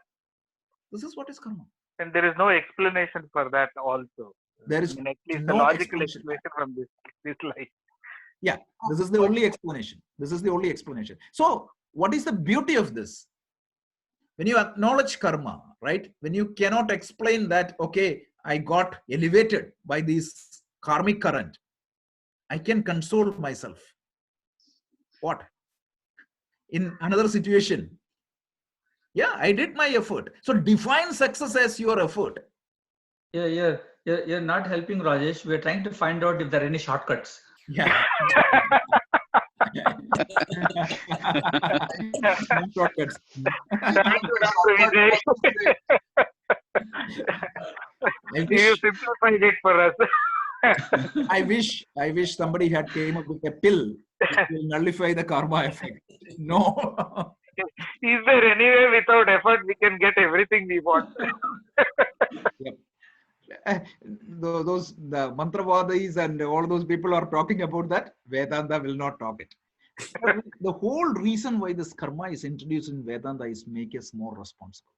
This is what is karma. And there is no explanation for that also. There is I mean, at least no the logical explanation. from this life. Yeah, this is the only explanation. This is the only explanation. So what is the beauty of this? When you acknowledge karma, right? When you cannot explain that, okay, I got elevated by this karmic current, I can console myself. What? In another situation, yeah, I did my effort. So define success as your effort. You're not helping, Rajesh. We're trying to find out if there are any shortcuts. Yeah. No shortcuts. Thank you, Dr. Vijay. You simplified it for us. I wish somebody had came up with a pill that will nullify the karma effect. No. Is there any way without effort we can get everything we want? Yep. Those the mantravadis and all those people are talking about that. Vedanta will not talk it. The whole reason why this karma is introduced in Vedanta is make us more responsible.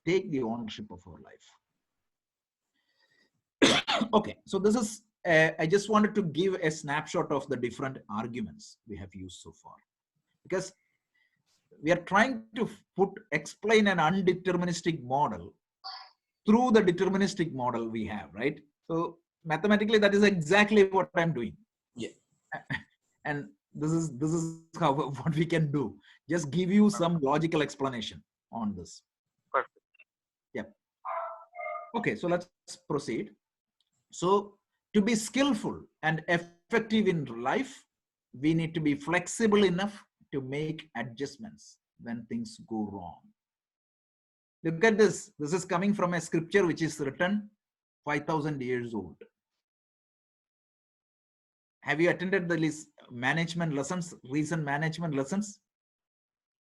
Take the ownership of our life. Okay, so this is I just wanted to give a snapshot of the different arguments we have used so far, because we are trying to explain an undeterministic model through the deterministic model we have, right? So mathematically, that is exactly what I'm doing. Yeah. And this is how what we can do. Just give you some logical explanation on this. Perfect. Yeah. Okay, so let's proceed. So to be skillful and effective in life, we need to be flexible enough to make adjustments when things go wrong. Look at this. This is coming from a scripture which is written 5,000 years old. Have you attended the management lessons, recent management lessons?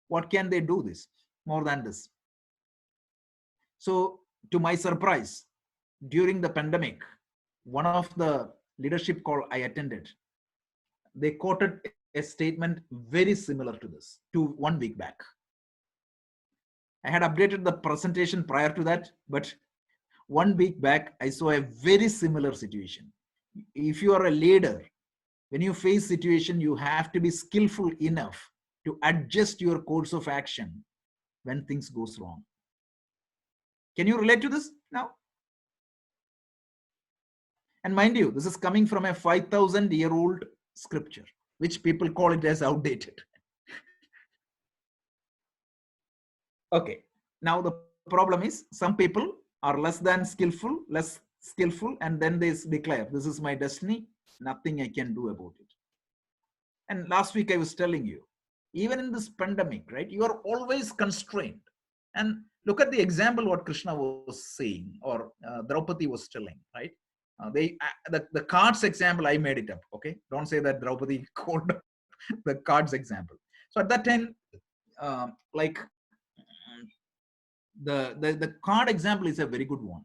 What can they do this more than this? So to my surprise, during the pandemic, one of the leadership call I attended, they quoted a statement very similar to this 1 week back. I had updated the presentation prior to that, but 1 week back, I saw a very similar situation. If you are a leader, when you face situation, you have to be skillful enough to adjust your course of action when things goes wrong. Can you relate to this now? And mind you, this is coming from a 5,000-year-old scripture, which people call it as outdated. Okay, now the problem is some people are less skillful, and then they declare, this is my destiny, nothing I can do about it. And last week I was telling you, even in this pandemic, right, you are always constrained. And look at the example what Krishna was saying, or Draupadi was telling, right? The cards example, I made it up, okay? Don't say that Draupadi called the cards example. So at that time, like the card example is a very good one.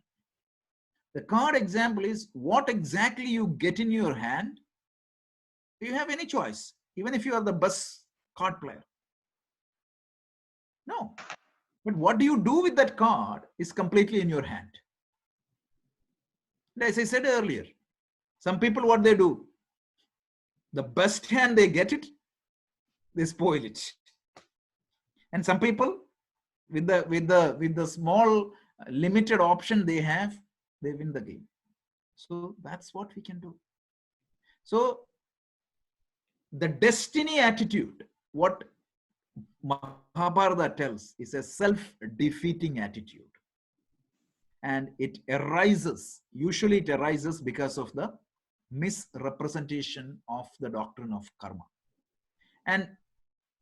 The card example is what exactly you get in your hand. Do you have any choice? Even if you are the best card player. No. But what do you do with that card is completely in your hand. And as I said earlier, some people, what they do, the best hand they get it, they spoil it. And some people, with the small limited option they have, they win the game. So that's what we can do. So the destiny attitude, what Mahabharata tells, is a self-defeating attitude. And it arises, usually it arises because of the misrepresentation of the doctrine of karma. And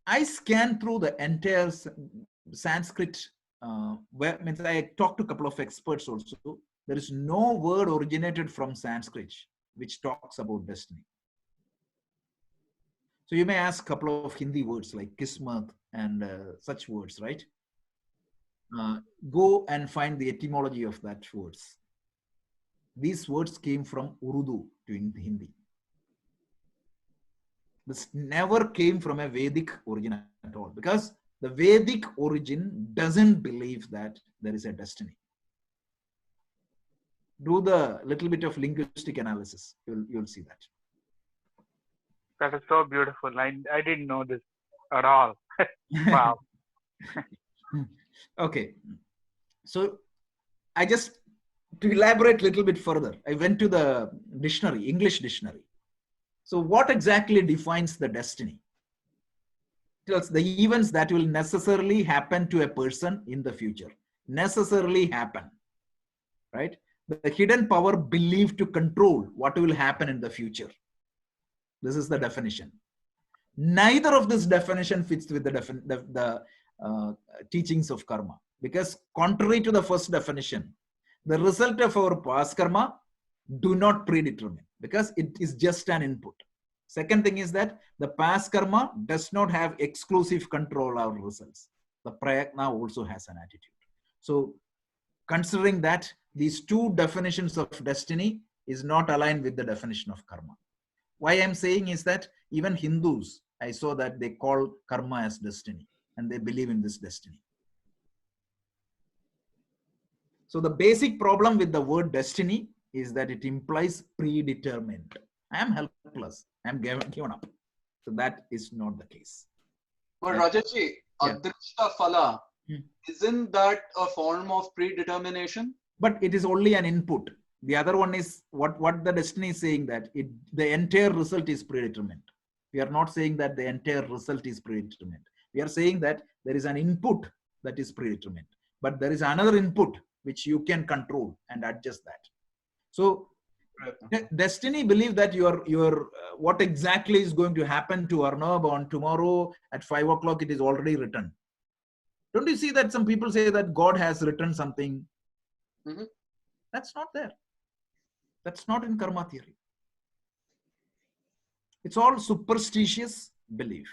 I scanned through the entire Sanskrit, means I talked to a couple of experts also. There is no word originated from Sanskrit which talks about destiny. So you may ask a couple of Hindi words like kismat and such words, right? Go and find the etymology of that words. These words came from Urdu to Hindi. This never came from a Vedic origin at all, because the Vedic origin doesn't believe that there is a destiny. Do the little bit of linguistic analysis. You'll see that. That is so beautiful. I didn't know this at all. Wow. Okay. So I just, to elaborate a little bit further, I went to the dictionary, English dictionary. So what exactly defines the destiny? It tells the events that will necessarily happen to a person in the future. Necessarily happen, right? The hidden power believed to control what will happen in the future. This is the definition. Neither of this definition fits with the teachings of karma, because contrary to the first definition, the result of our past karma do not predetermine, because it is just an input. Second thing is that the past karma does not have exclusive control over results. The prayatna also has an attitude. So considering that, these two definitions of destiny is not aligned with the definition of karma. Why I'm saying is that even Hindus, I saw that they call karma as destiny, and they believe in this destiny. So the basic problem with the word destiny is that it implies predetermined. I am helpless. I am given up. So that is not the case. But And- Rajesh, Yeah. Adrishta Phala, Hmm. isn't that a form of predetermination? But it is only an input. The other one is what the destiny is saying, that the entire result is predetermined. We are not saying that the entire result is predetermined. We are saying that there is an input that is predetermined, but there is another input which you can control and adjust that. So destiny believe that your what exactly is going to happen to Arnab on tomorrow at 5 o'clock, it is already written. Don't you see that some people say that God has written something? Mhm. That's not there. That's not in karma theory. It's all superstitious belief.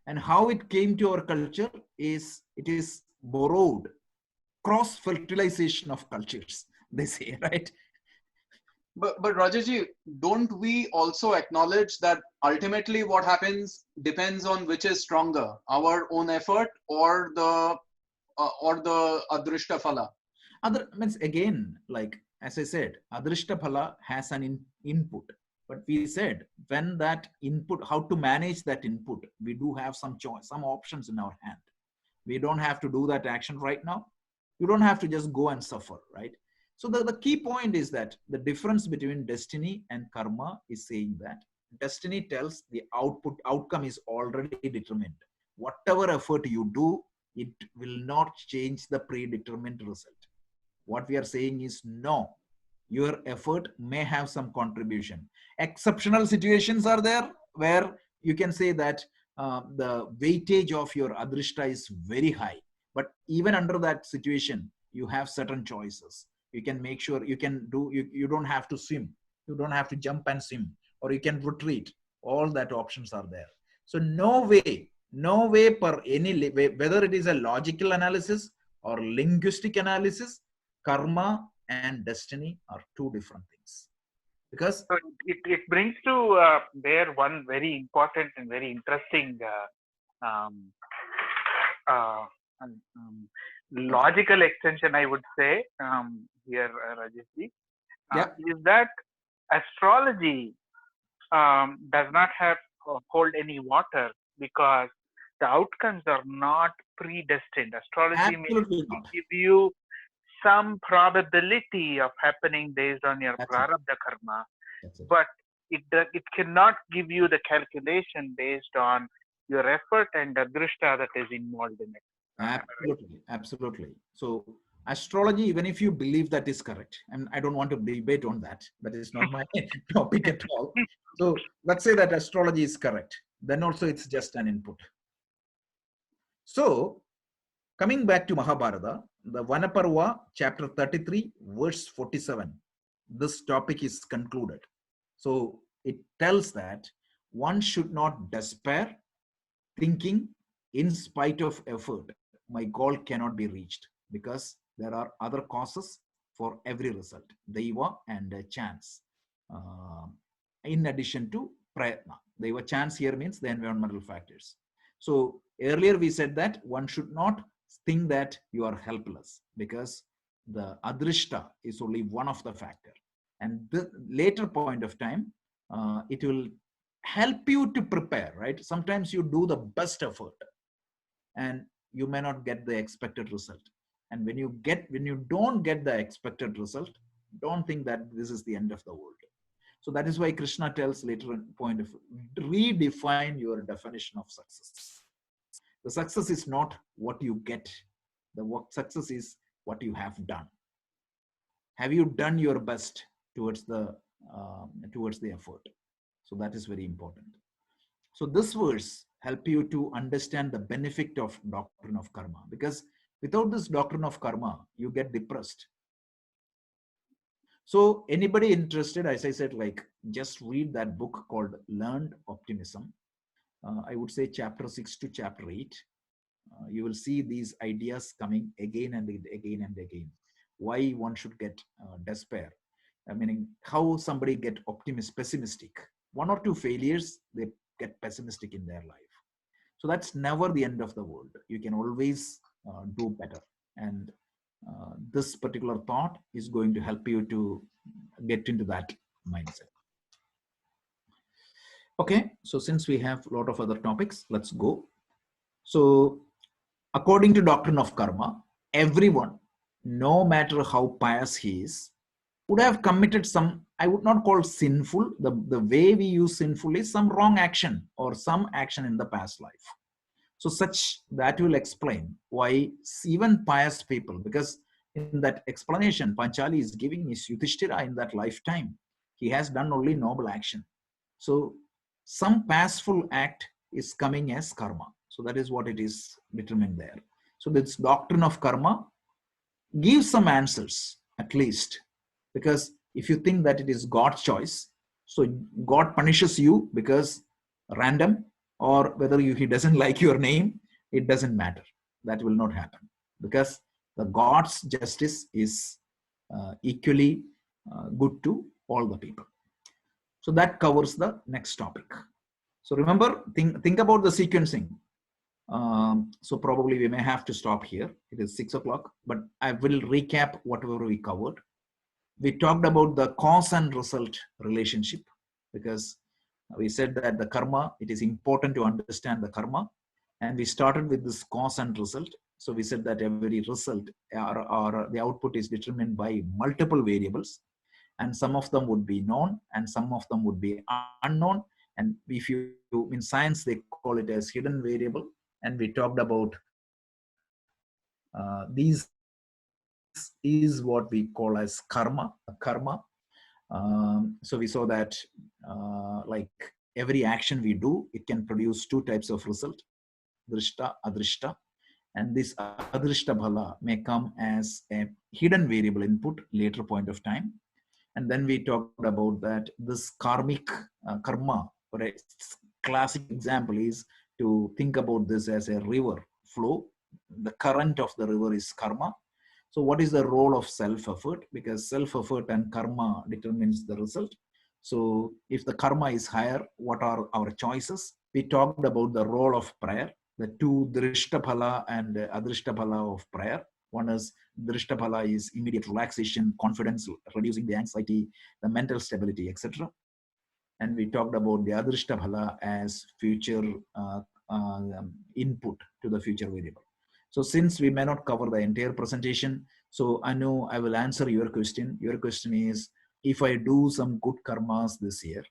And how it came to our culture is it is borrowed, cross fertilization of cultures, they say, right? But Rajesh, don't we also acknowledge that ultimately what happens depends on which is stronger, our own effort or the Adrishta Phala? Other means, again, like as I said, Adrishta Phala has an input. But we said when that input, how to manage that input, we do have some choice, some options in our hand. We don't have to do that action right now. You don't have to just go and suffer, right? So the key point is that the difference between destiny and karma is saying that destiny tells the outcome is already determined. Whatever effort you do, it will not change the predetermined result. What we are saying is no, your effort may have some contribution. Exceptional situations are there where you can say that the weightage of your adrishta is very high. But even under that situation, you have certain choices. You can make sure you can do, you don't have to swim. You don't have to jump and swim, or you can retreat. All that options are there. So no way per any way, whether it is a logical analysis or linguistic analysis, karma and destiny are two different things. Because So it brings to bear one very important and very interesting um, uh, logical extension, I would say, here, Rajeshji, yeah, is that astrology does not have hold any water because the outcomes are not predestined. Astrology may absolutely not. give you some probability of happening based on your That's it. prarabdha karma, That's it. but it cannot give you the calculation based on your effort and adrishta that is involved in it. Absolutely, absolutely. So astrology, even if you believe that is correct, and I don't want to debate on that, that is not my topic at all. So let's say that astrology is correct, then also it's just an input. So coming back to Mahabharata, the Vanaparva, chapter 33, verse 47, this topic is concluded. So it tells that one should not despair, thinking, in spite of effort, my goal cannot be reached, because there are other causes for every result, Deva and chance. In addition to prayatna. Deva, chance here means the environmental factors. So earlier we said that one should not think that you are helpless, because the adrishta is only one of the factor. And the later point of time, it will help you to prepare, right? Sometimes you do the best effort and you may not get the expected result. And when you don't get the expected result, don't think that this is the end of the world. So that is why Krishna tells later in point of redefine your definition of success. The success is not what you get. The success is what you have done. Have you done your best towards the effort? So that is very important. So this verse help you to understand the benefit of doctrine of karma, because without this doctrine of karma, you get depressed. So anybody interested, as I said, like just read that book called Learned Optimism. I would say chapter 6 to chapter 8. You will see these ideas coming again and again and again. Why one should get despair. Meaning how somebody get pessimistic. One or two failures, they get pessimistic in their life. So that's never the end of the world. You can always do better. And this particular thought is going to help you to get into that mindset. Okay, so since we have a lot of other topics, let's go. So according to doctrine of karma, everyone, no matter how pious he is, would have committed some, I would not call sinful, the way we use sinful is some wrong action or some action in the past life. So such that will explain why even pious people, because in that explanation Panchali is giving is Yudhishthira in that lifetime, he has done only noble action. So some pastful act is coming as karma. So that is what it is determined there. So this doctrine of karma gives some answers at least, because if you think that it is God's choice, so God punishes you because random, or whether he doesn't like your name, it doesn't matter. That will not happen, because the God's justice is equally good to all the people. So that covers the next topic. So remember, think about the sequencing. So probably we may have to stop here. It is 6 o'clock, but I will recap whatever we covered. We talked about the cause and result relationship, because we said that the karma, it is important to understand the karma. And we started with this cause and result. So we said that every result or the output is determined by multiple variables, and some of them would be known and some of them would be unknown. And if you, in science, they call it as hidden variable. And we talked about these is what we call as karma. So we saw that like every action we do, it can produce two types of result, drishta, adrishta. And this adrishta bhala may come as a hidden variable input later point of time. And then we talked about that this karmic karma, or a classic example is to think about this as a river flow. The current of the river is karma. So what is the role of self-effort? Because self-effort and karma determines the result. So if the karma is higher, what are our choices? We talked about the role of prayer, the two drishtaphala and adrishtaphala of prayer. One is drishtaphala is immediate relaxation, confidence, reducing the anxiety, the mental stability, etc. And we talked about the adrishtaphala as future input to the future variable. So since we may not cover the entire presentation, so I know I will answer your question. Your question is, if I do some good karmas this year,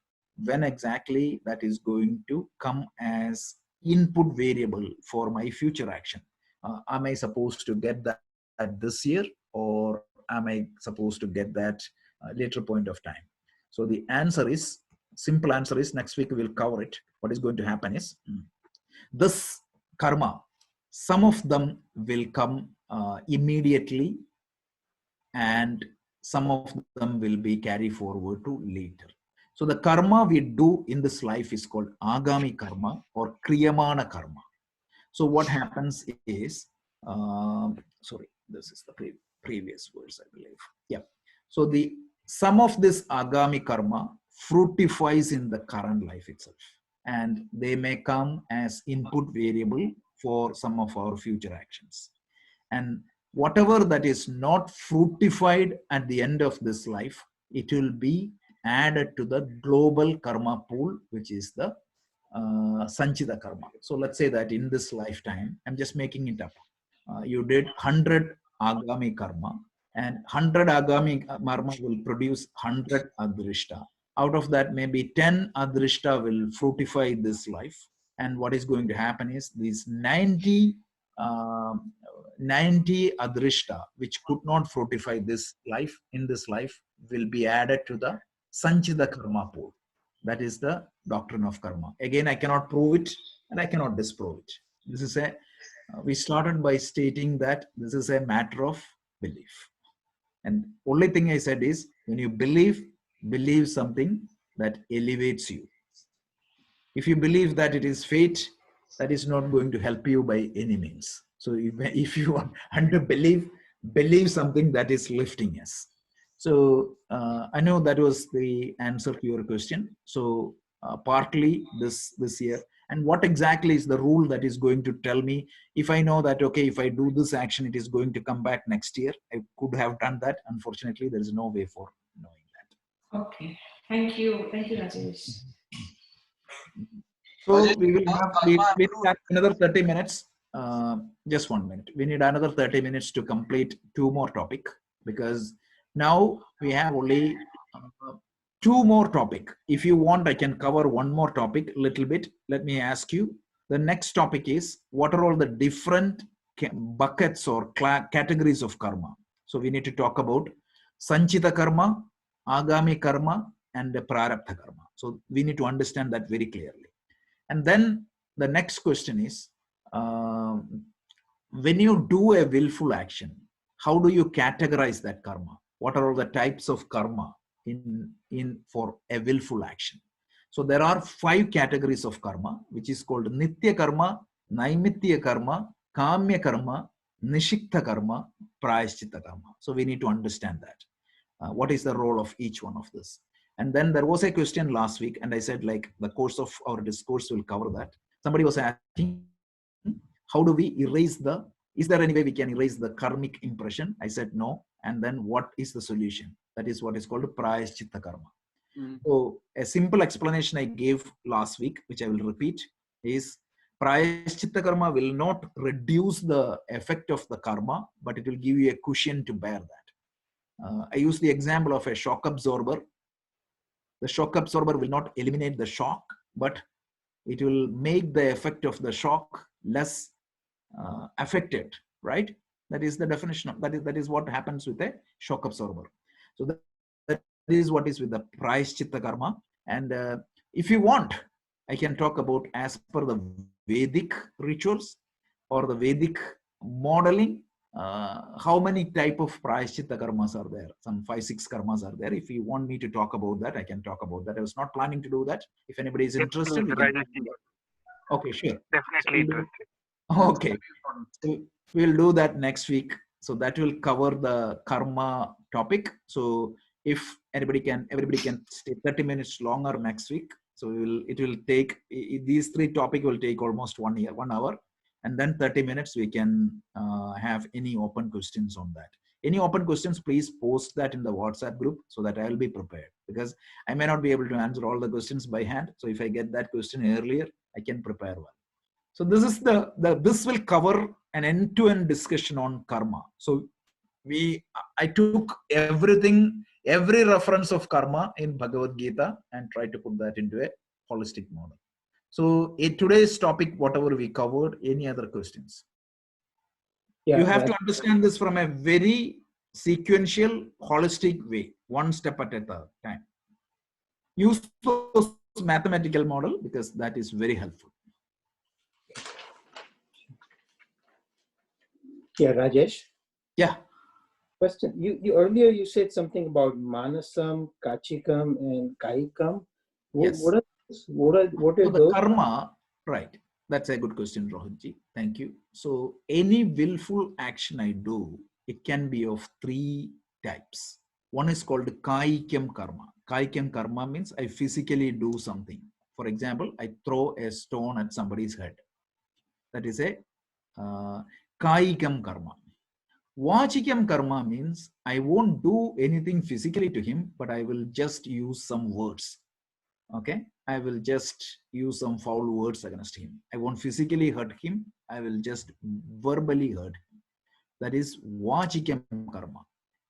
when exactly that is going to come as input variable for my future action? Am I supposed to get that this year, or am I supposed to get that later point of time? So the answer is, simple answer is, next week we will cover it. What is going to happen is, this karma, some of them will come immediately, and some of them will be carried forward to later. So the karma we do in this life is called agami karma or kriyamana karma. So what happens is, sorry, this is the previous words, I believe. Yeah. So the some of this agami karma fructifies in the current life itself, and they may come as input variable for some of our future actions. And whatever that is not fructified at the end of this life, it will be added to the global karma pool, which is the Sanchita karma. So let's say that in this lifetime, I'm just making it up, you did 100 agami karma, and 100 agami karma will produce 100 adrishta. Out of that, maybe 10 adrishta will fructify this life. And what is going to happen is these 90 adrishta, which could not fructify this life, in this life, will be added to the Sanchita karma pool. That is the doctrine of karma. Again, I cannot prove it and I cannot disprove it. This is a, we started by stating that this is a matter of belief. And only thing I said is, when you believe something that elevates you. If you believe that it is fate, that is not going to help you by any means. So if you want to believe something that is lifting us. So I know that was the answer to your question. So partly this year, And what exactly is the rule that is going to tell me if I know that, okay, if I do this action, it is going to come back next year. I could have done that. Unfortunately, there is no way for knowing that. Okay. Thank you. Thank you, Rajesh. So Rajesh, we will does have karma we accrue? have another 30 minutes. Just 1 minute. We need another 30 minutes to complete 2 more topic, because now we have only 2 more topic. If you want, I can cover 1 more topic little bit. Let me ask you. The next topic is, what are all the different buckets or categories of karma? So we need to talk about Sanchita karma, Agami karma, and the Prarabdha karma. So we need to understand that very clearly. And then the next question is, when you do a willful action, how do you categorize that karma? What are all the types of karma in for a willful action? So there are 5 categories of karma, which is called Nitya karma, Naimitya karma, Kamya karma, Nishikta karma, Prayashchitta karma. So we need to understand that. What is the role of each one of this? And then there was a question last week, and I said, like, the course of our discourse will cover that. Somebody was asking, how do we erase is there any way we can erase the karmic impression? I said no. And then what is the solution? That is what is called Prayashchitta karma. So a simple explanation I gave last week, which I will repeat, is Prayashchitta karma will not reduce the effect of the karma, but it will give you a cushion to bear that. I use the example of a shock absorber. The shock absorber will not eliminate the shock, but it will make the effect of the shock less affected, right? That is the definition of that is what happens with a shock absorber. So that is what is with the Prayashchitta karma. And if you want, I can talk about as per the Vedic rituals or the Vedic modeling. How many type of Prayashchitta karmas are there? Some 5-6 karmas are there. If you want me to talk about that, I can talk about that. I was not planning to do that. If anybody is interested, we can. Okay, sure. Definitely interested. Okay, so we'll do that next week. So that will cover the karma topic. So if everybody can stay 30 minutes longer next week. So it will take, these 3 topics will take almost 1 hour. And then 30 minutes we can have any open questions on that. Any open questions, please post that in the WhatsApp group so that I will be prepared, because I may not be able to answer all the questions by hand. So if I get that question earlier, I can prepare well. So this is this will cover an end-to-end discussion on karma. So I took every reference of karma in Bhagavad Gita and tried to put that into a holistic model. So in today's topic, whatever we covered, any other questions? Yeah, you have to understand this from a very sequential, holistic way, one step at a time. Use those mathematical model because that is very helpful. Yeah, Rajesh. Yeah. Question. You earlier you said something about manasam, kachikam, and kaikam. Yes. What are so the those? Karma, right? That's a good question, Rohitji. Thank you. So any willful action I do, it can be of 3 types. One is called kaikam karma. Kaikam karma means I physically do something. For example, I throw a stone at somebody's head. That is a kaikam karma. Vachikam karma means I won't do anything physically to him, but I will just use some words. Okay, I will just use some foul words against him. I won't physically hurt him. I will just verbally hurt him. That is Vachikam karma.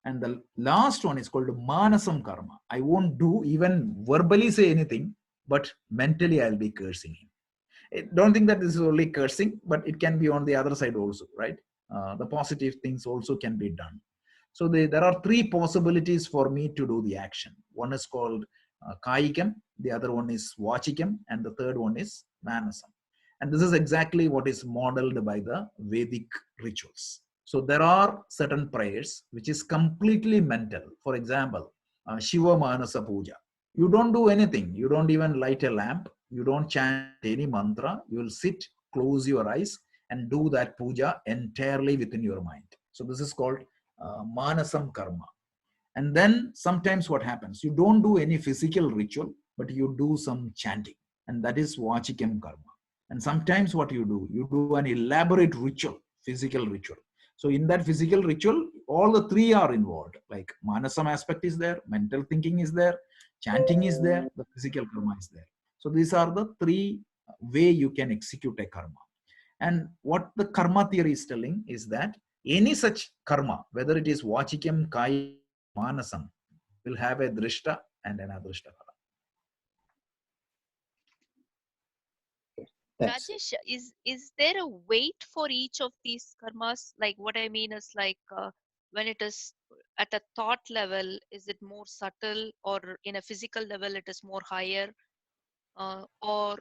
And the last one is called Manasam karma. I won't do even verbally say anything, but mentally I'll be cursing him. I don't think that this is only cursing, but it can be on the other side also, right? The positive things also can be done. So there are 3 possibilities for me to do the action. One is called Kaikam, the other one is Vachikam, and the third one is Manasam. And this is exactly what is modeled by the Vedic rituals. So there are certain prayers which is completely mental. For example, Shiva Manasa Puja. You don't do anything. You don't even light a lamp. You don't chant any mantra. You will sit, close your eyes, and do that puja entirely within your mind. So this is called Manasam karma. And then sometimes what happens? You don't do any physical ritual, but you do some chanting. And that is Vachikam karma. And sometimes what you do an elaborate ritual, physical ritual. So in that physical ritual, all the three are involved. Like manasam aspect is there, mental thinking is there, chanting is there, the physical karma is there. So these are the three way you can execute a karma. And what the karma theory is telling is that any such karma, whether it is vachikam, kaya, manasam, will have a drishta and an adrishta. Thanks. Rajesh, is there a weight for each of these karmas? Like what I mean is like when it is at a thought level, is it more subtle, or in a physical level it is more higher, or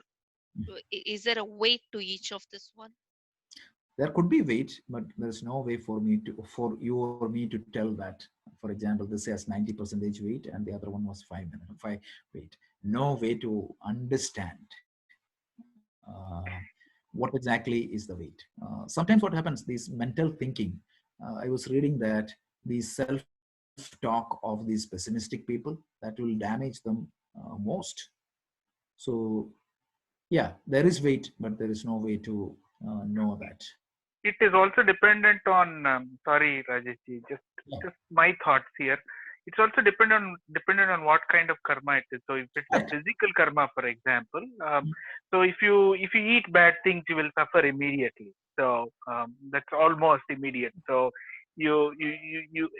is there a weight to each of this one? There could be weight, but there's no way for you or me to tell that. For example, this has 90% weight and the other one was 5 weight. No way to understand what exactly is the weight. Sometimes what happens, this mental thinking, I was reading that these self-talk of these pessimistic people, that will damage them most. So yeah, there is weight, but there is no way to know that. It is also dependent on, sorry, Rajeshji, Yeah. just my thoughts here. It's also dependent on what kind of karma it is. So if it's a Right. physical karma, for example, so if you eat bad things, you will suffer immediately. So that's almost immediate. So you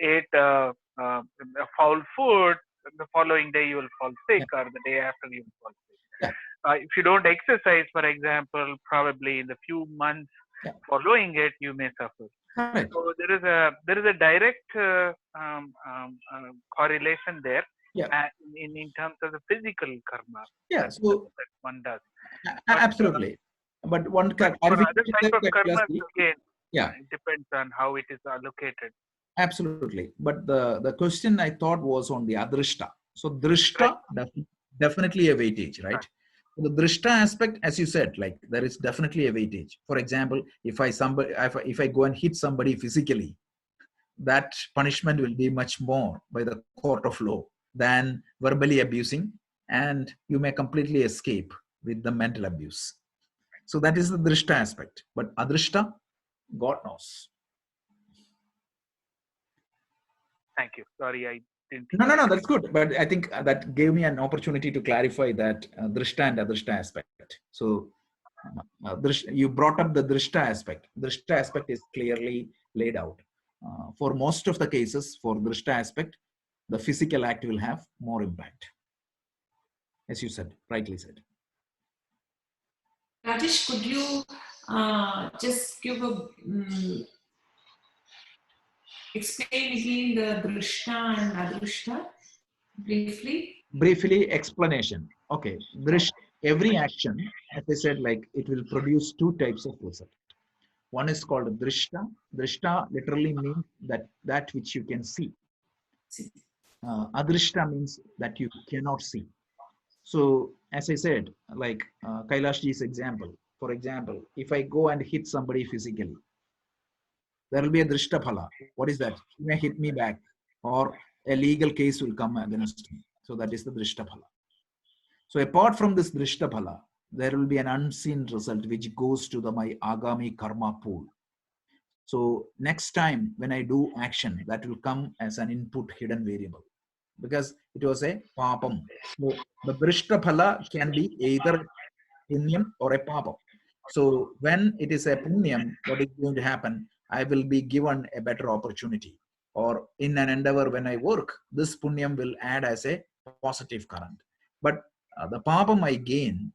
ate a foul food, the following day you will fall sick, Yeah. or the day after you will fall sick. Yeah. If you don't exercise, for example, probably in the few months Yeah. following it, you may suffer. Correct. So there is a direct correlation there, Yeah. in terms of the physical karma Yeah. So that one does. absolutely. But one But for clarification other type of there, karmas, Kailash, again, yeah, it depends on how it is allocated. absolutely. But the question I thought was on the adrishta. So drishta, definitely a weightage, right? The drishta aspect, as you said, like there is definitely a weightage. For example, if I go and hit somebody physically, that punishment will be much more by the court of law than verbally abusing, and you may completely escape with the mental abuse. So that is the drishta aspect. But adrishta, God knows. Thank you. Sorry, I didn't. No, that's good. But I think that gave me an opportunity to clarify that drishta and adrishta aspect. So you brought up the drishta aspect. Drishta aspect is clearly laid out. For most of the cases, for drishta aspect, the physical act will have more impact. As you said, rightly said. Rajesh, could you just give a explain again the drishta and adrishta briefly? Briefly, explanation. Okay, every action, as I said, like it will produce two types of result. One is called drishta. Drishta literally means that which you can see. Adrishta means that you cannot see. So, as I said, like Kailashji's example, for example, if I go and hit somebody physically, there will be a drishta phala. What is that? He may hit me back, or a legal case will come against me. So that is the drishta phala. So apart from this drishta phala, there will be an unseen result which goes to my agami karma pool. So next time when I do action, that will come as an input hidden variable, because it was a papam. So the drishta phala can be either punyam or a papam. So when it is a punyam, what is going to happen? I will be given a better opportunity. Or in an endeavor when I work, this punyam will add as a positive current. But the papam I gain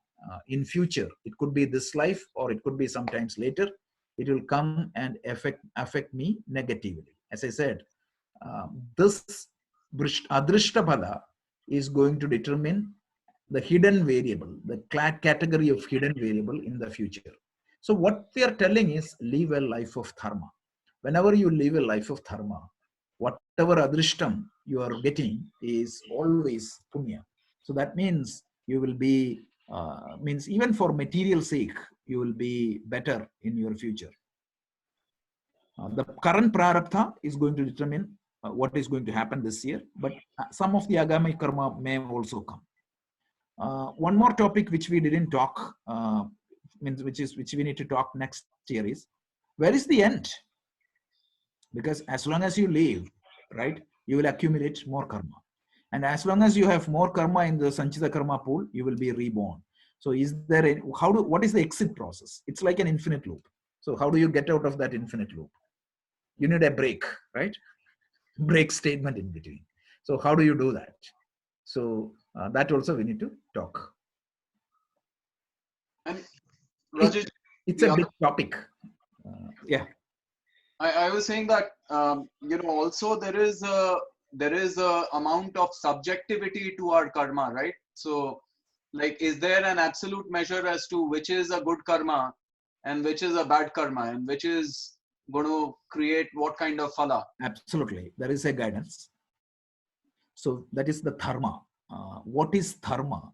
in future, it could be this life or it could be sometimes later, it will come and affect me negatively. As I said, this adrishta phala is going to determine the hidden variable, the category of hidden variable in the future. So what they are telling is live a life of dharma. Whenever you live a life of dharma, whatever adrishtam you are getting is always punya. So that means you will be, means even for material sake, you will be better in your future. The current prarabdha is going to determine what is going to happen this year, but some of the agami karma may also come. One more topic which we didn't talk means which we need to talk next year is, where is the end? Because as long as you live, right, you will accumulate more karma. And as long as you have more karma in the Sanchita karma pool, you will be reborn. So is there a, what is the exit process? It's like an infinite loop. So how do you get out of that infinite loop? You need a break, right? Break statement in between. So how do you do that? So that also we need to talk. And Rajesh, It's the a other big topic. Yeah. I was saying that also there is a amount of subjectivity to our karma, right? So, like, is there an absolute measure as to which is a good karma and which is a bad karma and which is going to create what kind of phala? Absolutely, there is a guidance. So that is the dharma. What is dharma?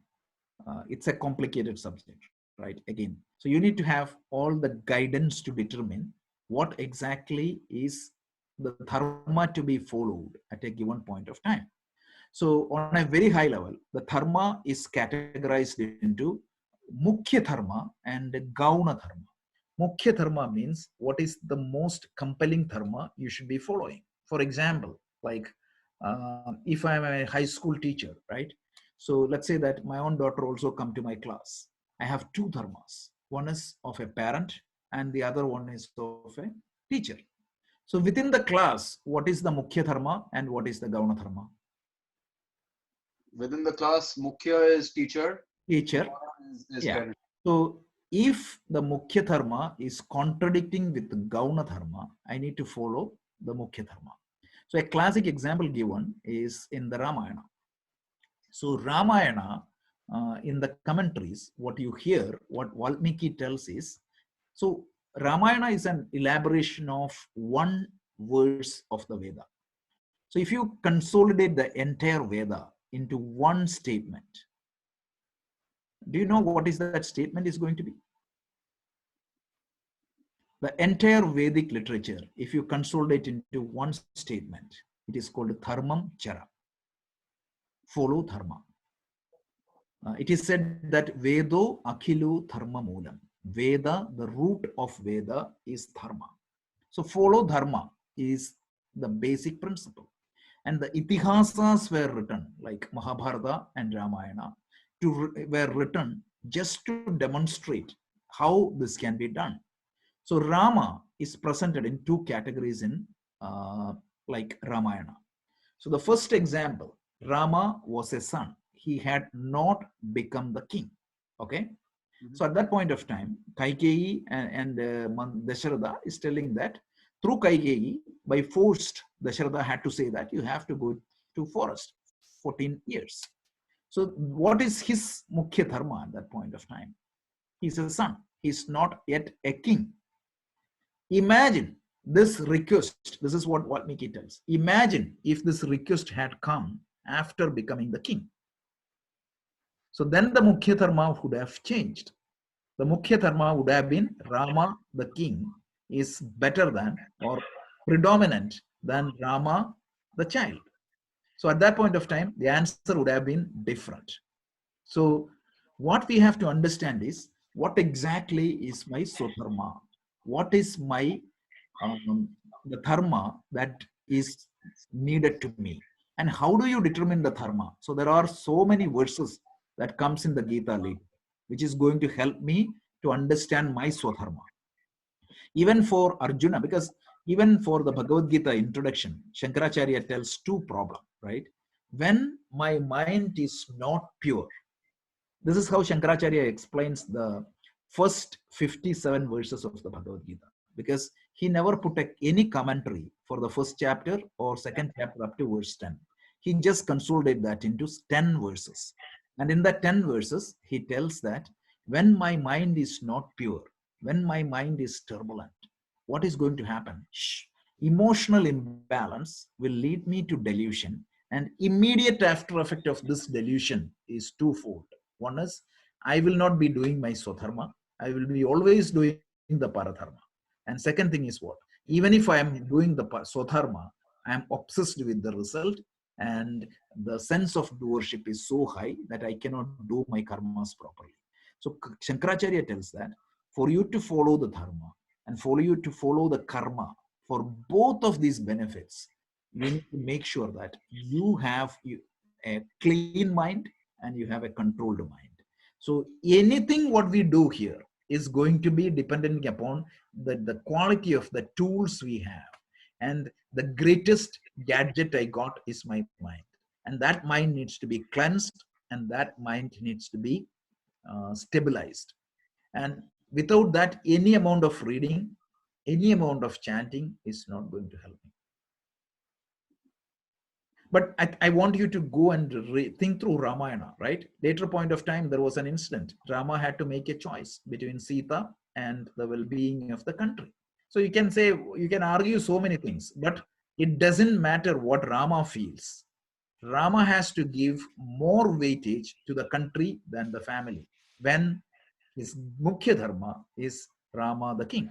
It's a complicated subject, right? Again, so you need to have all the guidance to determine what exactly is the dharma to be followed at a given point of time. So on a very high level, the dharma is categorized into mukhya dharma and gauna dharma. Mukhya dharma means what is the most compelling dharma you should be following. For example, like if I'm a high school teacher, right? So let's say that my own daughter also come to my class. I have two dharmas. One is of a parent and the other one is of a teacher. So within the class, what is the mukhya dharma and what is the gauna dharma? Within the class, mukhya is teacher, Teacher. is Yeah. parent. So if the mukhya dharma is contradicting with the gauna dharma, I need to follow the mukhya dharma. So a classic example given is in the Ramayana. So Ramayana, in the commentaries, what you hear, what Valmiki tells is, so Ramayana is an elaboration of one verse of the Veda. So if you consolidate the entire Veda into one statement, do you know what is that statement is going to be? The entire Vedic literature, if you consolidate into one statement, it is called Dharmam Chara. Follow Dharma. It is said that Vedo Akhilu Dharma Moolam. Veda, the root of Veda is Dharma. So follow Dharma is the basic principle. And the Itihasas were written, like Mahabharata and Ramayana, were written just to demonstrate how this can be done. So Rama is presented in two categories in like Ramayana. So the first example, Rama was a son. He had not become the king. Okay. So at that point of time, Kaikeyi and Dasharatha is telling that through Kaikeyi, by forced, Dasharatha had to say that you have to go to forest 14 years. So what is his mukhya dharma at that point of time? He's a son. He's not yet a king. Imagine this request. This is what Valmiki tells. Imagine if this request had come after becoming the king. So then the mukhya dharma would have changed. The mukhya dharma would have been Rama the king is better than or predominant than Rama the child. So at that point of time, the answer would have been different. So what we have to understand is what exactly is my swadharma? What is my the dharma that is needed to me? And how do you determine the dharma? So there are so many verses that comes in the Gita later, which is going to help me to understand my swadharma. Even for Arjuna, because even for the Bhagavad Gita introduction, Shankaracharya tells two problems, right? When my mind is not pure, this is how Shankaracharya explains the first 57 verses of the Bhagavad Gita, because he never put any commentary for the first chapter or second chapter up to verse 10. He just consolidated that into 10 verses. And in that 10 verses, he tells that when my mind is not pure, when my mind is turbulent, what is going to happen? Emotional imbalance will lead me to delusion, and immediate after effect of this delusion is twofold. One is I will not be doing my swadharma. I will be always doing the paradharma. And second thing is what? Even if I am doing the swadharma, I am obsessed with the result, and the sense of doership is so high that I cannot do my karmas properly. So Shankaracharya tells that for you to follow the dharma and for you to follow the karma, for both of these benefits, you need to make sure that you have a clean mind and you have a controlled mind. So anything what we do here is going to be dependent upon the quality of the tools we have. And the greatest gadget I got is my mind. And that mind needs to be cleansed, and that mind needs to be stabilized. And without that, any amount of reading, any amount of chanting is not going to help me. But I want you to go and think through Ramayana, right? Later point of time, there was an incident. Rama had to make a choice between Sita and the well-being of the country. So you can say, you can argue so many things, but it doesn't matter what Rama feels. Rama has to give more weightage to the country than the family, when his Mukhya Dharma is Rama the king.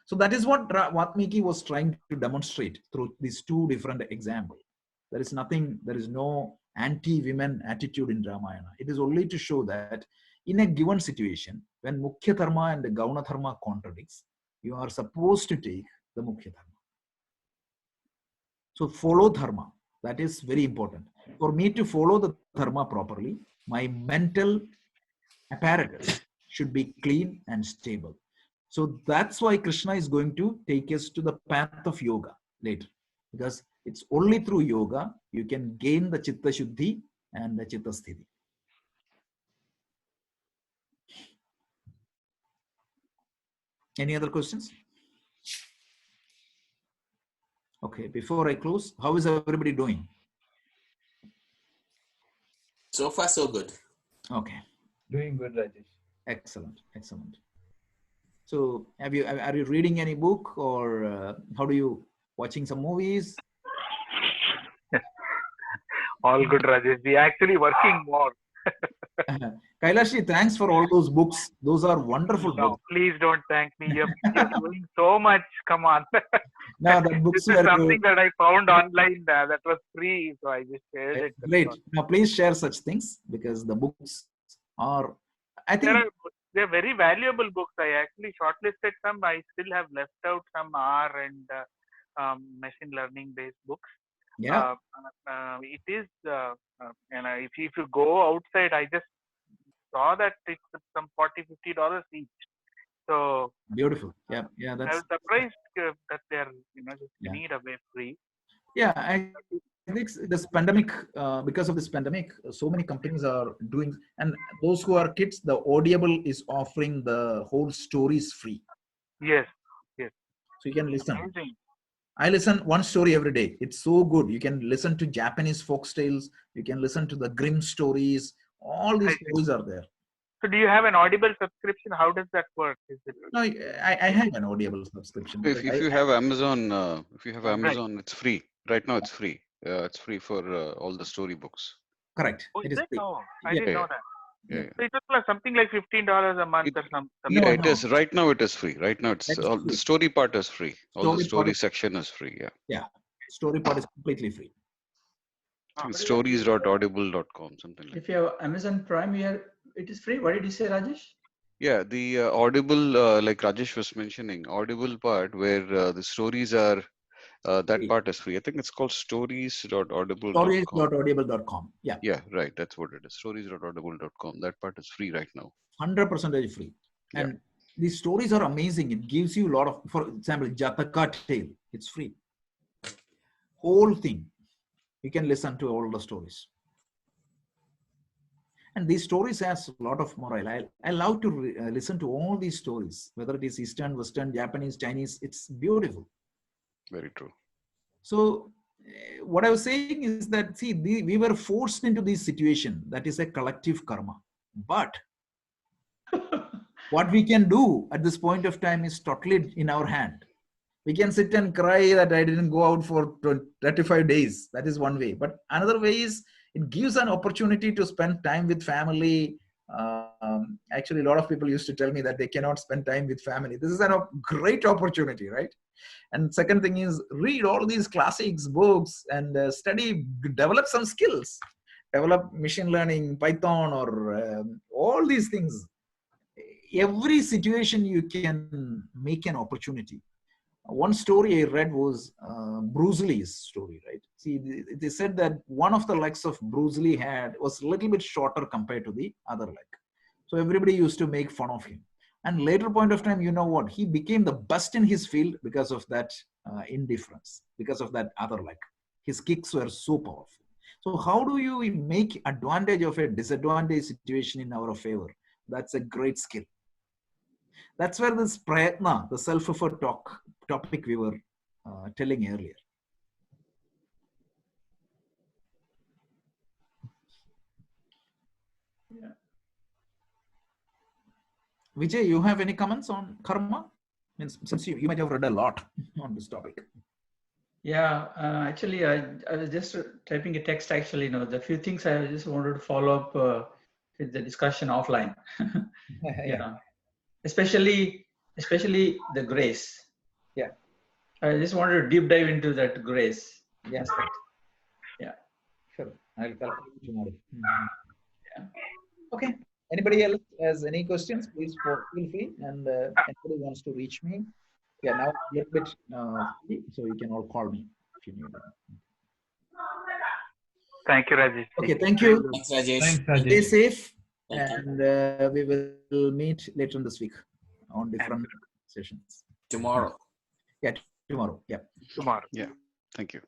So that is what Valmiki was trying to demonstrate through these two different examples. There is nothing, there is no anti-women attitude in Ramayana. It is only to show that in a given situation, when Mukhya Dharma and the Gauna Dharma contradicts, you are supposed to take the Mukhya Dharma. So follow Dharma. That is very important. For me to follow the Dharma properly, my mental apparatus should be clean and stable. So that's why Krishna is going to take us to the path of yoga later. Because it's only through yoga you can gain the Chitta Shuddhi and the Chitta Sthiti. Any other questions? Okay, before I close, how is everybody doing? So far, so good. Okay. Doing good, Rajesh. Excellent, excellent. So are you reading any book, or how do you, watching some movies? All good, Rajesh. We actually working more. Kailashi, thanks for all those books. Those are wonderful No, books. please don't thank me. You're doing so much. Come on. No, the This books is were something good. that I found online that was free, so I just shared it. That's Great. all. Now, please share such things, because the books are, I There think, are they're very valuable books. I actually shortlisted some. I still have left out some R and machine learning based books. yeah, It is, and if you go outside, I just saw that it's some $40-50 each. So beautiful. Yeah, I that's, was surprised that they're just yeah. giving it away free. Yeah, I think this pandemic, because of this pandemic, so many companies are doing, and those who are kids, the Audible is offering the whole stories free. Yes, yes. So you can listen. Amazing. I listen one story every day. It's so good. You can listen to Japanese folk tales. You can listen to the Grimm stories. All these I see. stories are there. So do you have an Audible subscription? How does that work? Is it No, I have an Audible subscription. If you have Amazon, it's free. Right now, it's free. It's free for all the storybooks. Correct. Oh, It is is it? free. Oh, I Yeah. didn't know that. Yeah. So it was like something like $15 a month or something. No, It is. Right now, it is free. Right now, it's That's all free. the story part is free. All the Story part story is, section is free. Yeah. yeah. Story part is completely free. It's stories.audible.com, something like that. If you have Amazon Prime here, it is free. What did you say, Rajesh? Yeah, the Audible, like Rajesh was mentioning, Audible part where the stories are, that Free. part is free. I think it's called stories.audible.com. Stories.audible.com. Yeah. Yeah, right. That's what it is. Stories.audible.com. That part is free right now. 100% free. Yeah. And these stories are amazing. It gives you a lot of, for example, Jataka tale. It's free. Whole thing. You can listen to all the stories. And these stories has a lot of moral. I love to listen to all these stories, whether it is Eastern, Western, Japanese, Chinese. It's beautiful. Very true. So what I was saying is that, see, we were forced into this situation. That is a collective karma. But what we can do at this point of time is totally in our hand. We can sit and cry that I didn't go out for 35 days. That is one way. But another way is it gives an opportunity to spend time with family. Actually, a lot of people used to tell me that they cannot spend time with family. This is a great opportunity, right? And second thing is read all these classics, books, and study, develop some skills. Develop machine learning, Python, or all these things. every situation you can make an opportunity. One story I read was Bruce Lee's story, right? See, they said that one of the legs of Bruce Lee was a little bit shorter compared to the other leg. So everybody used to make fun of him. And later point of time, you know what? He became the best in his field because of that indifference, because of that other leg. His kicks were so powerful. So how do you make advantage of a disadvantage situation in our favor? That's a great skill. That's where this prayatna, the self-effort topic we were telling earlier. Yeah. Vijay, you have any comments on karma? Since you might have read a lot on this topic. Yeah, actually, I was just typing a text. Actually, the few things I just wanted to follow up with the discussion offline. Yeah, especially the grace. Yeah, I just wanted to deep dive into that grace aspect. Yeah, sure. I'll calculate tomorrow. yeah. Okay. Anybody else has any questions? Please feel free. And anybody wants to reach me, yeah, now a little bit free, so you can all call me if you need it. Thank you, Rajesh. Okay, thank you. Thanks, Rajesh. Thanks, Stay Rajesh. safe, Thank you. and we will meet later in this week on different sessions. Tomorrow. Yeah, tomorrow. Yeah. Tomorrow. Yeah. Thank you.